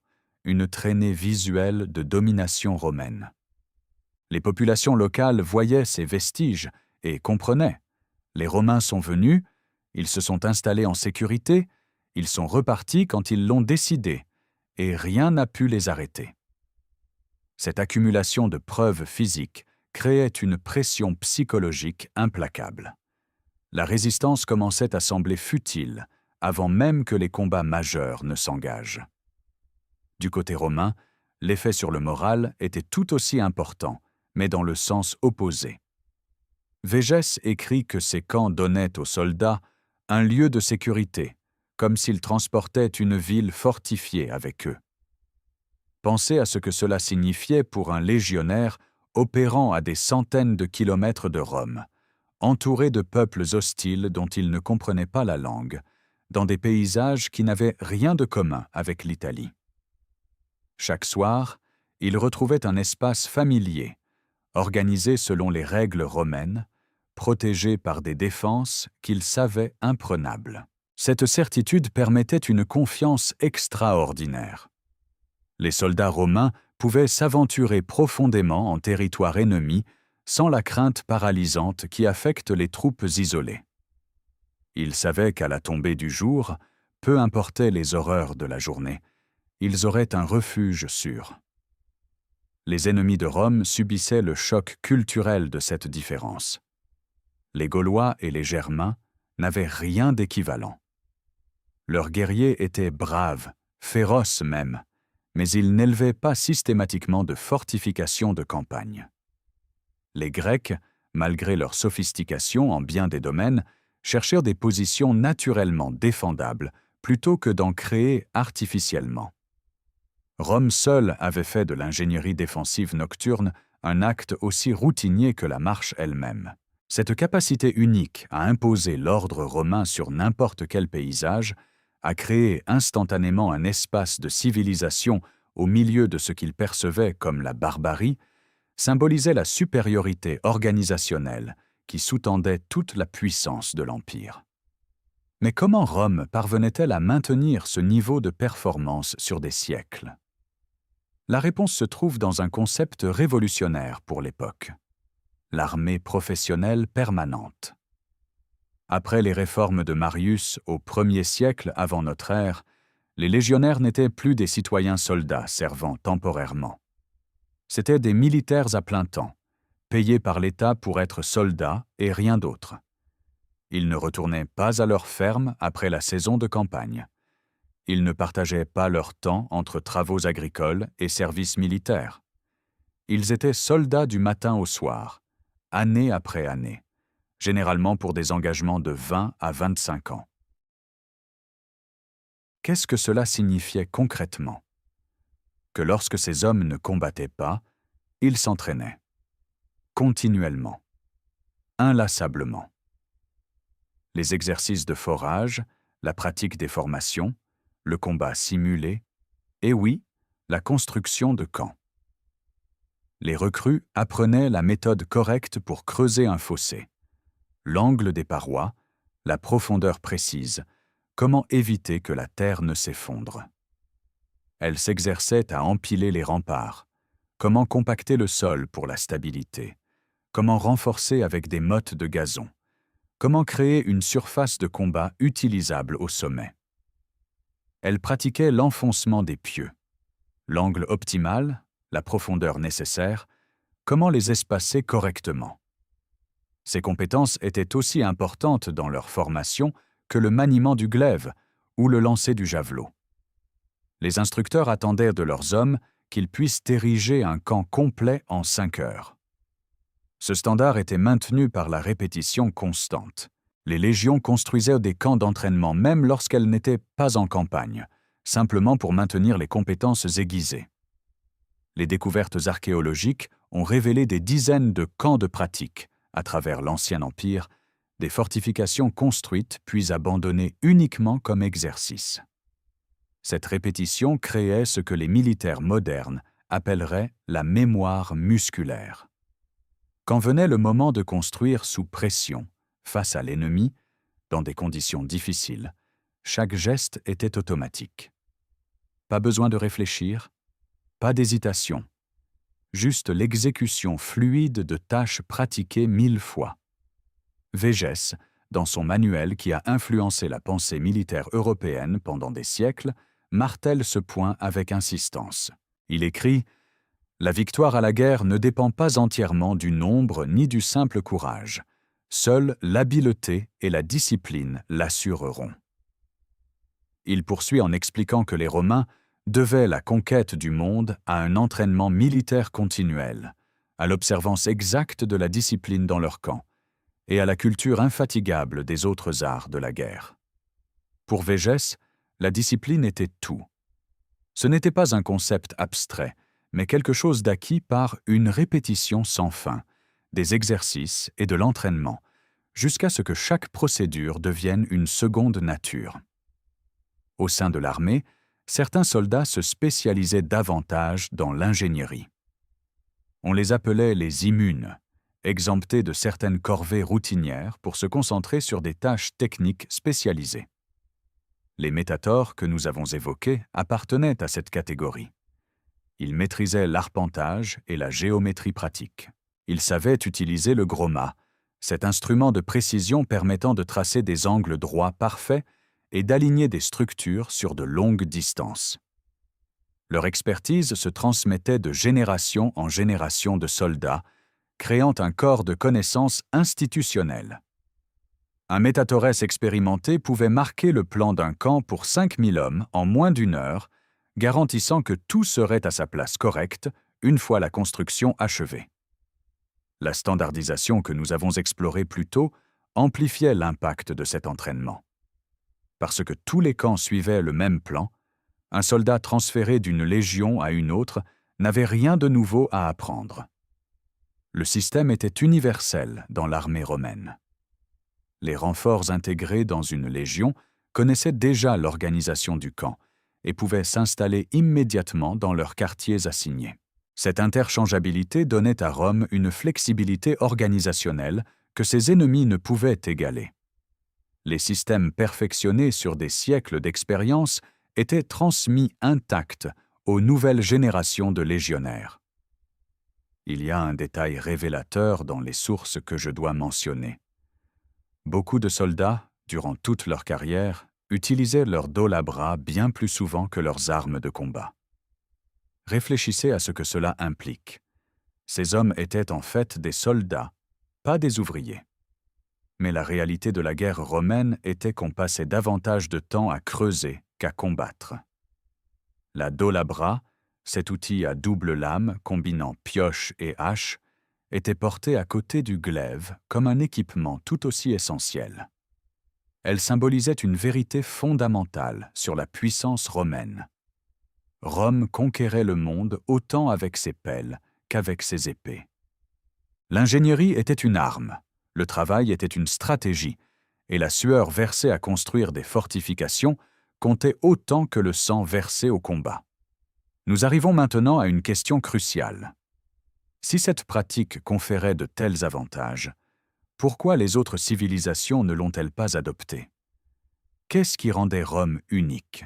une traînée visuelle de domination romaine. Les populations locales voyaient ces vestiges et comprenaient. Les Romains sont venus, ils se sont installés en sécurité, ils sont repartis quand ils l'ont décidé, et rien n'a pu les arrêter. Cette accumulation de preuves physiques créait une pression psychologique implacable. La résistance commençait à sembler futile avant même que les combats majeurs ne s'engagent. Du côté romain, l'effet sur le moral était tout aussi important, mais dans le sens opposé. Végès écrit que ces camps donnaient aux soldats un lieu de sécurité, comme s'ils transportaient une ville fortifiée avec eux. Pensez à ce que cela signifiait pour un légionnaire opérant à des centaines de kilomètres de Rome, entouré de peuples hostiles dont il ne comprenait pas la langue, dans des paysages qui n'avaient rien de commun avec l'Italie. Chaque soir, il retrouvait un espace familier, organisé selon les règles romaines, protégé par des défenses qu'il savait imprenables. Cette certitude permettait une confiance extraordinaire. Les soldats romains pouvaient s'aventurer profondément en territoire ennemi sans la crainte paralysante qui affecte les troupes isolées. Ils savaient qu'à la tombée du jour, peu importaient les horreurs de la journée, ils auraient un refuge sûr. Les ennemis de Rome subissaient le choc culturel de cette différence. Les Gaulois et les Germains n'avaient rien d'équivalent. Leurs guerriers étaient braves, féroces même, mais ils n'élevaient pas systématiquement de fortifications de campagne. Les Grecs, malgré leur sophistication en bien des domaines, cherchèrent des positions naturellement défendables plutôt que d'en créer artificiellement. Rome seule avait fait de l'ingénierie défensive nocturne un acte aussi routinier que la marche elle-même. Cette capacité unique à imposer l'ordre romain sur n'importe quel paysage, à créer instantanément un espace de civilisation au milieu de ce qu'ils percevaient comme la barbarie, symbolisait la supériorité organisationnelle qui sous-tendait toute la puissance de l'Empire. Mais comment Rome parvenait-elle à maintenir ce niveau de performance sur des siècles? La réponse se trouve dans un concept révolutionnaire pour l'époque: l'armée professionnelle permanente. Après les réformes de Marius au 1er siècle avant notre ère, les légionnaires n'étaient plus des citoyens soldats servant temporairement. C'étaient des militaires à plein temps, payés par l'État pour être soldats et rien d'autre. Ils ne retournaient pas à leur ferme après la saison de campagne. Ils ne partageaient pas leur temps entre travaux agricoles et services militaires. Ils étaient soldats du matin au soir, année après année, généralement pour des engagements de 20 à 25 ans. Qu'est-ce que cela signifiait concrètement? Que lorsque ces hommes ne combattaient pas, ils s'entraînaient. Continuellement. Inlassablement. Les exercices de forage, la pratique des formations, le combat simulé, et oui, la construction de camps. Les recrues apprenaient la méthode correcte pour creuser un fossé, l'angle des parois, la profondeur précise, comment éviter que la terre ne s'effondre. Elles s'exerçaient à empiler les remparts, comment compacter le sol pour la stabilité, comment renforcer avec des mottes de gazon, comment créer une surface de combat utilisable au sommet. Elle pratiquait l'enfoncement des pieux, l'angle optimal, la profondeur nécessaire, comment les espacer correctement. Ces compétences étaient aussi importantes dans leur formation que le maniement du glaive ou le lancer du javelot. Les instructeurs attendaient de leurs hommes qu'ils puissent ériger un camp complet en 5 heures. Ce standard était maintenu par la répétition constante. Les légions construisaient des camps d'entraînement même lorsqu'elles n'étaient pas en campagne, simplement pour maintenir les compétences aiguisées. Les découvertes archéologiques ont révélé des dizaines de camps de pratique à travers l'Ancien Empire, des fortifications construites puis abandonnées uniquement comme exercice. Cette répétition créait ce que les militaires modernes appelleraient la mémoire musculaire. Quand venait le moment de construire sous pression, face à l'ennemi, dans des conditions difficiles, chaque geste était automatique. Pas besoin de réfléchir, pas d'hésitation, juste l'exécution fluide de tâches pratiquées 1000 fois. Végès, dans son manuel qui a influencé la pensée militaire européenne pendant des siècles, martèle ce point avec insistance. Il écrit « La victoire à la guerre ne dépend pas entièrement du nombre ni du simple courage. Seule l'habileté et la discipline l'assureront. » Il poursuit en expliquant que les Romains devaient la conquête du monde à un entraînement militaire continuel, à l'observance exacte de la discipline dans leur camp, et à la culture infatigable des autres arts de la guerre. Pour Végès, la discipline était tout. Ce n'était pas un concept abstrait, mais quelque chose d'acquis par une répétition sans fin, des exercices et de l'entraînement, jusqu'à ce que chaque procédure devienne une seconde nature. Au sein de l'armée, certains soldats se spécialisaient davantage dans l'ingénierie. On les appelait les immunes, exemptés de certaines corvées routinières pour se concentrer sur des tâches techniques spécialisées. Les métatores que nous avons évoqués appartenaient à cette catégorie. Ils maîtrisaient l'arpentage et la géométrie pratique. Ils savaient utiliser le gros mât, cet instrument de précision permettant de tracer des angles droits parfaits et d'aligner des structures sur de longues distances. Leur expertise se transmettait de génération en génération de soldats, créant un corps de connaissances institutionnel. Un Métathorès expérimenté pouvait marquer le plan d'un camp pour 5000 hommes en moins d'1 heure, garantissant que tout serait à sa place correcte une fois la construction achevée. La standardisation que nous avons explorée plus tôt amplifiait l'impact de cet entraînement. Parce que tous les camps suivaient le même plan, un soldat transféré d'une légion à une autre n'avait rien de nouveau à apprendre. Le système était universel dans l'armée romaine. Les renforts intégrés dans une légion connaissaient déjà l'organisation du camp et pouvaient s'installer immédiatement dans leurs quartiers assignés. Cette interchangeabilité donnait à Rome une flexibilité organisationnelle que ses ennemis ne pouvaient égaler. Les systèmes perfectionnés sur des siècles d'expérience étaient transmis intacts aux nouvelles générations de légionnaires. Il y a un détail révélateur dans les sources que je dois mentionner. Beaucoup de soldats, durant toute leur carrière, utilisaient leur dolabra bien plus souvent que leurs armes de combat. Réfléchissez à ce que cela implique. Ces hommes étaient en fait des soldats, pas des ouvriers. Mais la réalité de la guerre romaine était qu'on passait davantage de temps à creuser qu'à combattre. La dolabra, cet outil à double lame combinant pioche et hache, était portée à côté du glaive comme un équipement tout aussi essentiel. Elle symbolisait une vérité fondamentale sur la puissance romaine. Rome conquérait le monde autant avec ses pelles qu'avec ses épées. L'ingénierie était une arme, le travail était une stratégie, et la sueur versée à construire des fortifications comptait autant que le sang versé au combat. Nous arrivons maintenant à une question cruciale. Si cette pratique conférait de tels avantages, pourquoi les autres civilisations ne l'ont-elles pas adoptée? Qu'est-ce qui rendait Rome unique?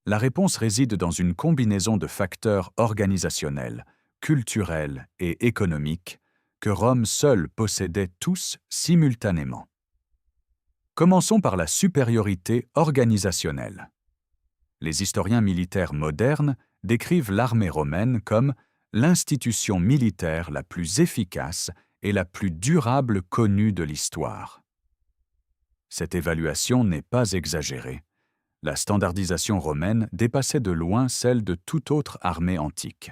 La réponse réside dans une combinaison de facteurs organisationnels, culturels et économiques que Rome seule possédait tous simultanément. Commençons par la supériorité organisationnelle. Les historiens militaires modernes décrivent l'armée romaine comme l'institution militaire la plus efficace et la plus durable connue de l'histoire. Cette évaluation n'est pas exagérée. La standardisation romaine dépassait de loin celle de toute autre armée antique.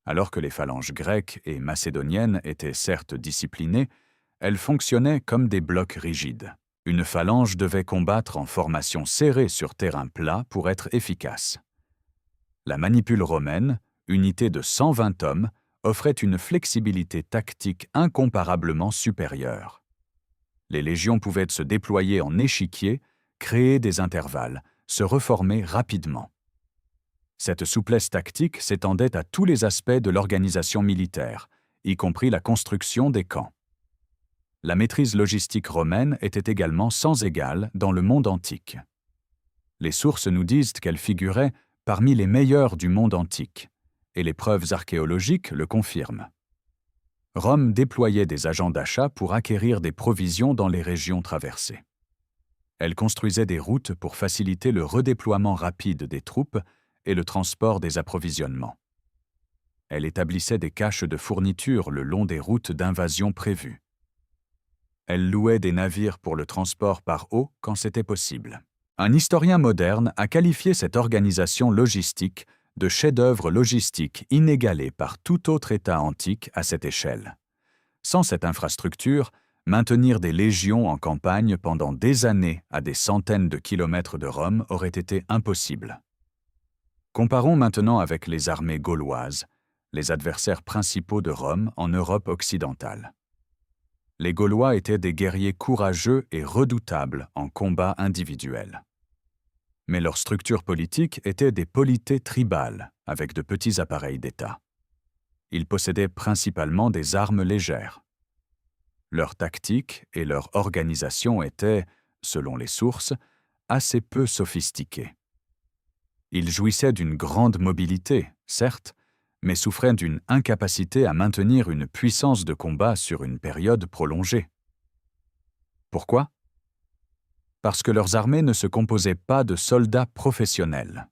Alors que les phalanges grecques et macédoniennes étaient certes disciplinées, elles fonctionnaient comme des blocs rigides. Une phalange devait combattre en formation serrée sur terrain plat pour être efficace. La manipule romaine, unité de 120 hommes, offrait une flexibilité tactique incomparablement supérieure. Les légions pouvaient se déployer en échiquier, créer des intervalles, se reformer rapidement. Cette souplesse tactique s'étendait à tous les aspects de l'organisation militaire, y compris la construction des camps. La maîtrise logistique romaine était également sans égale dans le monde antique. Les sources nous disent qu'elle figurait parmi les meilleures du monde antique, et les preuves archéologiques le confirment. Rome déployait des agents d'achat pour acquérir des provisions dans les régions traversées. Elle construisait des routes pour faciliter le redéploiement rapide des troupes et le transport des approvisionnements. Elle établissait des caches de fournitures le long des routes d'invasion prévues. Elle louait des navires pour le transport par eau quand c'était possible. Un historien moderne a qualifié cette organisation logistique de chef-d'œuvre logistique inégalé par tout autre État antique à cette échelle. Sans cette infrastructure, maintenir des légions en campagne pendant des années à des centaines de kilomètres de Rome aurait été impossible. Comparons maintenant avec les armées gauloises, les adversaires principaux de Rome en Europe occidentale. Les Gaulois étaient des guerriers courageux et redoutables en combat individuel. Mais leur structure politique était des polités tribales, avec de petits appareils d'État. Ils possédaient principalement des armes légères. Leur tactique et leur organisation étaient, selon les sources, assez peu sophistiquées. Ils jouissaient d'une grande mobilité, certes, mais souffraient d'une incapacité à maintenir une puissance de combat sur une période prolongée. Pourquoi? parce que leurs armées ne se composaient pas de soldats professionnels.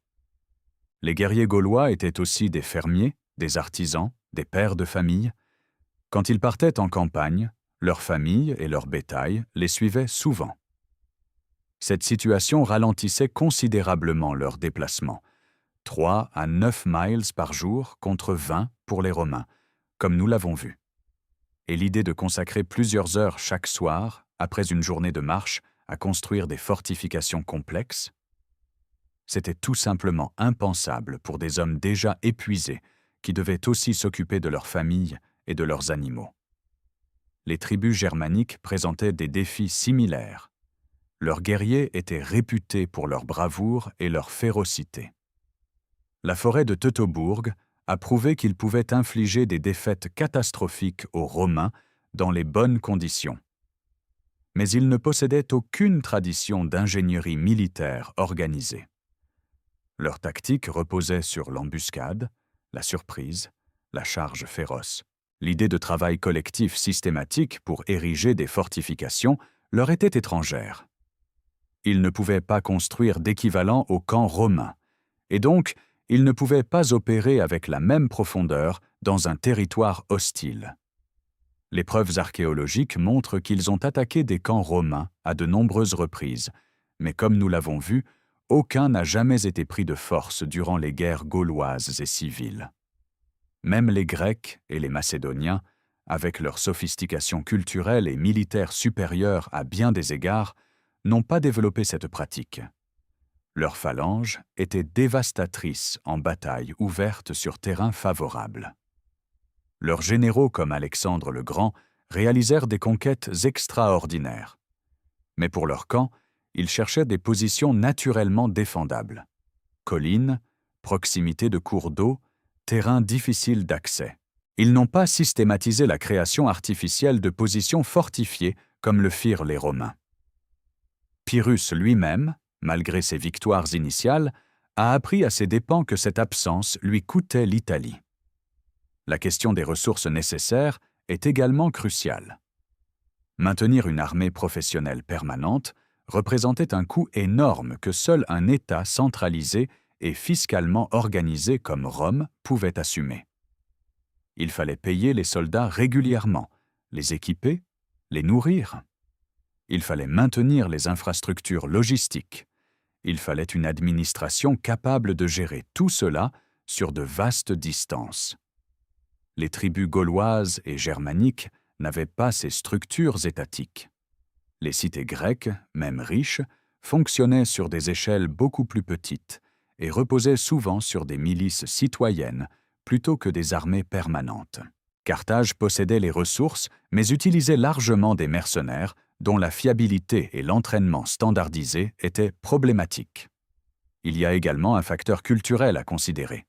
Les guerriers gaulois étaient aussi des fermiers, des artisans, des pères de famille. Quand ils partaient en campagne, leurs familles et leur bétail les suivaient souvent. Cette situation ralentissait considérablement leurs déplacements, 3 à 9 miles par jour contre 20 pour les Romains, comme nous l'avons vu. Et l'idée de consacrer plusieurs heures chaque soir, après une journée de marche, à construire des fortifications complexes, c'était tout simplement impensable pour des hommes déjà épuisés qui devaient aussi s'occuper de leurs familles et de leurs animaux. Les tribus germaniques présentaient des défis similaires. Leurs guerriers étaient réputés pour leur bravoure et leur férocité. La forêt de Teutobourg a prouvé qu'ils pouvaient infliger des défaites catastrophiques aux Romains dans les bonnes conditions. Mais ils ne possédaient aucune tradition d'ingénierie militaire organisée. Leur tactique reposait sur l'embuscade, la surprise, la charge féroce. L'idée de travail collectif systématique pour ériger des fortifications leur était étrangère. Ils ne pouvaient pas construire d'équivalent au camp romain, et donc ils ne pouvaient pas opérer avec la même profondeur dans un territoire hostile. Les preuves archéologiques montrent qu'ils ont attaqué des camps romains à de nombreuses reprises, mais comme nous l'avons vu, aucun n'a jamais été pris de force durant les guerres gauloises et civiles. Même les Grecs et les Macédoniens, avec leur sophistication culturelle et militaire supérieure à bien des égards, n'ont pas développé cette pratique. Leurs phalanges étaient dévastatrices en bataille ouverte sur terrain favorable. Leurs généraux comme Alexandre le Grand réalisèrent des conquêtes extraordinaires. Mais pour leur camp, ils cherchaient des positions naturellement défendables. Collines, proximité de cours d'eau, terrain difficile d'accès. Ils n'ont pas systématisé la création artificielle de positions fortifiées comme le firent les Romains. Pyrrhus lui-même, malgré ses victoires initiales, a appris à ses dépens que cette absence lui coûtait l'Italie. La question des ressources nécessaires est également cruciale. Maintenir une armée professionnelle permanente représentait un coût énorme que seul un État centralisé et fiscalement organisé comme Rome pouvait assumer. Il fallait payer les soldats régulièrement, les équiper, les nourrir. Il fallait maintenir les infrastructures logistiques. Il fallait une administration capable de gérer tout cela sur de vastes distances. Les tribus gauloises et germaniques n'avaient pas ces structures étatiques. Les cités grecques, même riches, fonctionnaient sur des échelles beaucoup plus petites et reposaient souvent sur des milices citoyennes plutôt que des armées permanentes. Carthage possédait les ressources, mais utilisait largement des mercenaires dont la fiabilité et l'entraînement standardisé étaient problématiques. Il y a également un facteur culturel à considérer.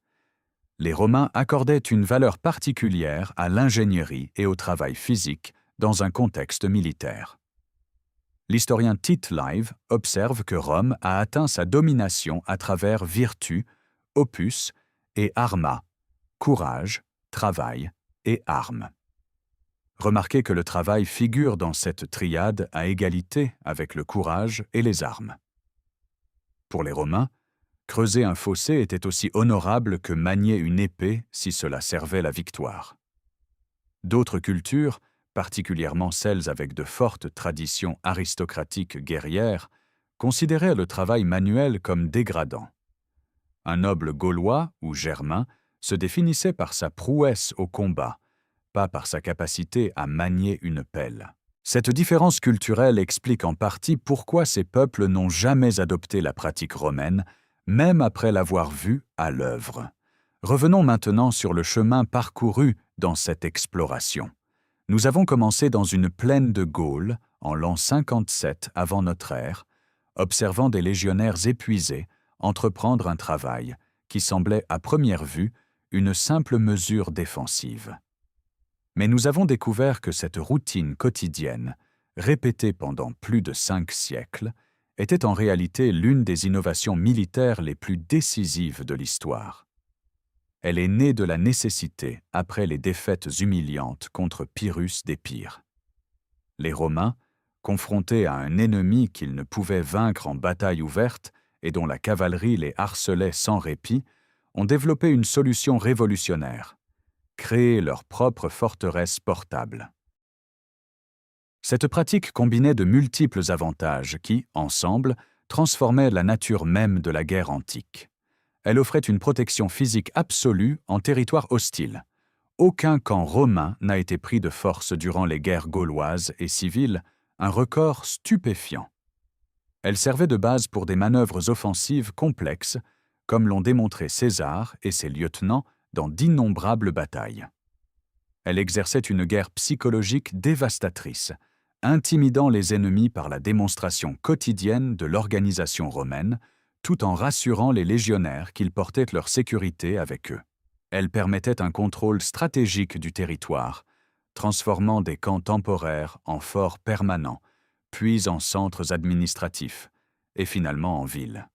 Les Romains accordaient une valeur particulière à l'ingénierie et au travail physique dans un contexte militaire. L'historien Tite Live observe que Rome a atteint sa domination à travers virtu, opus et arma, courage, travail et armes. Remarquez que le travail figure dans cette triade à égalité avec le courage et les armes. Pour les Romains, creuser un fossé était aussi honorable que manier une épée si cela servait la victoire. D'autres cultures, particulièrement celles avec de fortes traditions aristocratiques guerrières, considéraient le travail manuel comme dégradant. Un noble gaulois ou germain se définissait par sa prouesse au combat, pas par sa capacité à manier une pelle. Cette différence culturelle explique en partie pourquoi ces peuples n'ont jamais adopté la pratique romaine, même après l'avoir vue à l'œuvre. Revenons maintenant sur le chemin parcouru dans cette exploration. Nous avons commencé dans une plaine de Gaule, en l'an 57 avant notre ère, observant des légionnaires épuisés entreprendre un travail qui semblait à première vue une simple mesure défensive. Mais nous avons découvert que cette routine quotidienne, répétée pendant plus de 5 siècles, était en réalité l'une des innovations militaires les plus décisives de l'histoire. Elle est née de la nécessité après les défaites humiliantes contre Pyrrhus d'Épire. Les Romains, Confrontés à un ennemi qu'ils ne pouvaient vaincre en bataille ouverte et dont la cavalerie les harcelait sans répit, ont développé une solution révolutionnaire: créer leur propre forteresse portable. Cette pratique combinait de multiples avantages qui, ensemble, transformaient la nature même de la guerre antique. Elle offrait une protection physique absolue en territoire hostile. Aucun camp romain n'a été pris de force durant les guerres gauloises et civiles, un record stupéfiant. Elle servait de base pour des manœuvres offensives complexes, comme l'ont démontré César et ses lieutenants dans d'innombrables batailles. Elle exerçait une guerre psychologique dévastatrice, intimidant les ennemis par la démonstration quotidienne de l'organisation romaine, tout en rassurant les légionnaires qu'ils portaient leur sécurité avec eux. Elle permettait un contrôle stratégique du territoire, transformant des camps temporaires en forts permanents, puis en centres administratifs, et finalement en villes.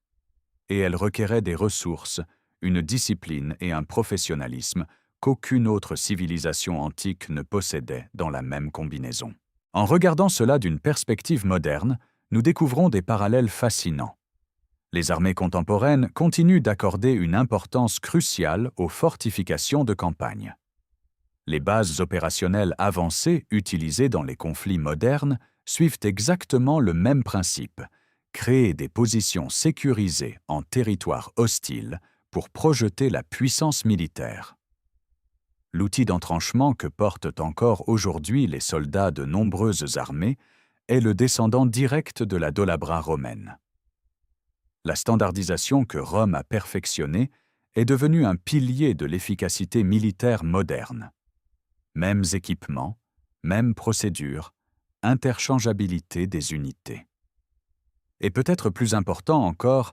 Et elle requérait des ressources, une discipline et un professionnalisme qu'aucune autre civilisation antique ne possédait dans la même combinaison. En regardant cela d'une perspective moderne, nous découvrons des parallèles fascinants. Les armées contemporaines continuent d'accorder une importance cruciale aux fortifications de campagne. Les bases opérationnelles avancées utilisées dans les conflits modernes suivent exactement le même principe: créer des positions sécurisées en territoire hostile pour projeter la puissance militaire. L'outil d'entranchement que portent encore aujourd'hui les soldats de nombreuses armées est le descendant direct de la dolabra romaine. La standardisation que Rome a perfectionnée est devenue un pilier de l'efficacité militaire moderne. Mêmes équipements, mêmes procédures, interchangeabilité des unités. Et peut-être plus important encore,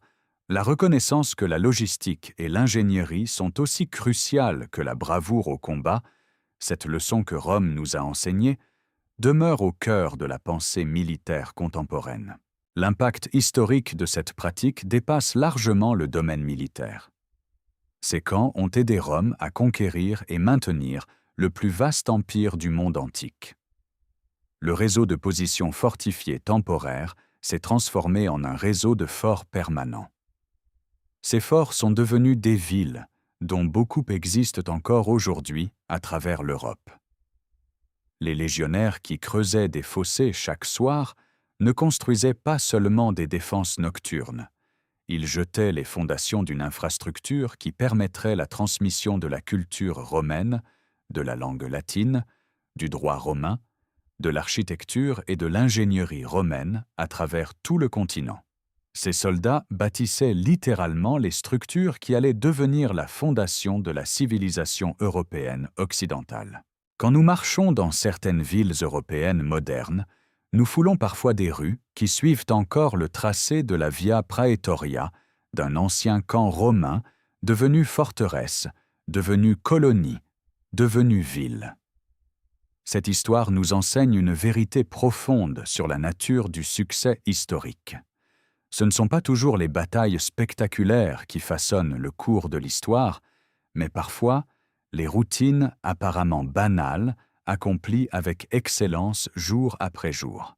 la reconnaissance que la logistique et l'ingénierie sont aussi cruciales que la bravoure au combat, cette leçon que Rome nous a enseignée, demeure au cœur de la pensée militaire contemporaine. L'impact historique de cette pratique dépasse largement le domaine militaire. Ces camps ont aidé Rome à conquérir et maintenir le plus vaste empire du monde antique. Le réseau de positions fortifiées temporaires s'est transformé en un réseau de forts permanents. Ces forts sont devenus des villes, dont beaucoup existent encore aujourd'hui à travers l'Europe. Les légionnaires qui creusaient des fossés chaque soir ne construisaient pas seulement des défenses nocturnes. Ils jetaient les fondations d'une infrastructure qui permettrait la transmission de la culture romaine, de la langue latine, du droit romain, de l'architecture et de l'ingénierie romaine à travers tout le continent. Ces soldats bâtissaient littéralement les structures qui allaient devenir la fondation de la civilisation européenne occidentale. Quand nous marchons dans certaines villes européennes modernes, nous foulons parfois des rues qui suivent encore le tracé de la Via Praetoria, d'un ancien camp romain devenu forteresse, devenu colonie, devenu ville. Cette histoire nous enseigne une vérité profonde sur la nature du succès historique. Ce ne sont pas toujours les batailles spectaculaires qui façonnent le cours de l'histoire, mais parfois les routines apparemment banales, accomplies avec excellence jour après jour.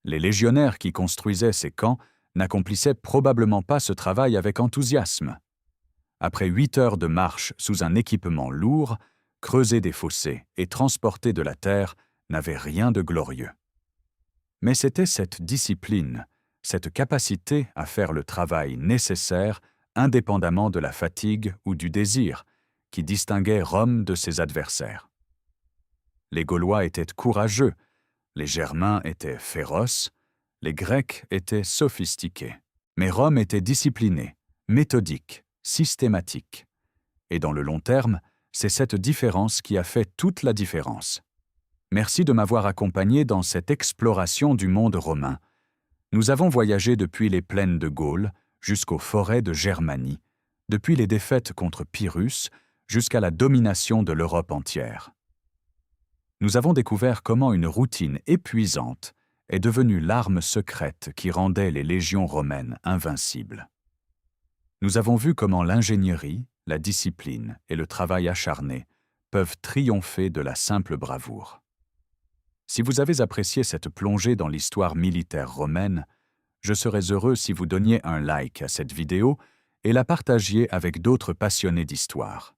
Les légionnaires qui construisaient ces camps n'accomplissaient probablement pas ce travail avec enthousiasme. Après 8 heures de marche sous un équipement lourd, creuser des fossés et transporter de la terre n'avait rien de glorieux. Mais c'était cette discipline, cette capacité à faire le travail nécessaire indépendamment de la fatigue ou du désir, qui distinguait Rome de ses adversaires. Les Gaulois étaient courageux, les Germains étaient féroces, les Grecs étaient sophistiqués. Mais Rome était disciplinée, méthodique, systématique. Et dans le long terme, c'est cette différence qui a fait toute la différence. Merci de m'avoir accompagné dans cette exploration du monde romain. Nous avons voyagé depuis les plaines de Gaule jusqu'aux forêts de Germanie, depuis les défaites contre Pyrrhus jusqu'à la domination de l'Europe entière. Nous avons découvert comment une routine épuisante est devenue l'arme secrète qui rendait les légions romaines invincibles. Nous avons vu comment l'ingénierie, la discipline et le travail acharné peuvent triompher de la simple bravoure. Si vous avez apprécié cette plongée dans l'histoire militaire romaine, je serais heureux si vous donniez un like à cette vidéo et la partagiez avec d'autres passionnés d'histoire.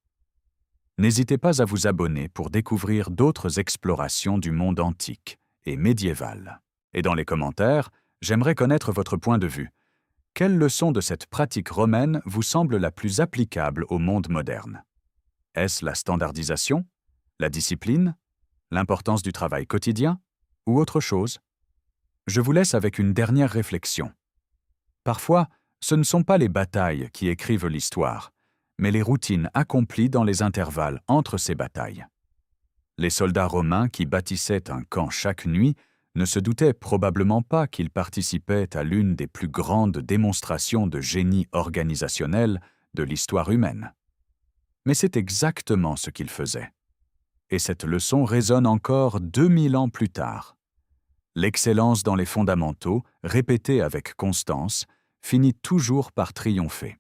N'hésitez pas à vous abonner pour découvrir d'autres explorations du monde antique et médiéval. Et dans les commentaires, j'aimerais connaître votre point de vue. Quelle leçon de cette pratique romaine vous semble la plus applicable au monde moderne? Est-ce la standardisation, la discipline, l'importance du travail quotidien ou autre chose? Je vous laisse avec une dernière réflexion. Parfois, ce ne sont pas les batailles qui écrivent l'histoire, mais les routines accomplies dans les intervalles entre ces batailles. Les soldats romains qui bâtissaient un camp chaque nuit ne se doutaient probablement pas qu'ils participaient à l'une des plus grandes démonstrations de génie organisationnel de l'histoire humaine. Mais c'est exactement ce qu'ils faisaient. Et cette leçon résonne encore 2000 ans plus tard. L'excellence dans les fondamentaux, répétée avec constance, finit toujours par triompher.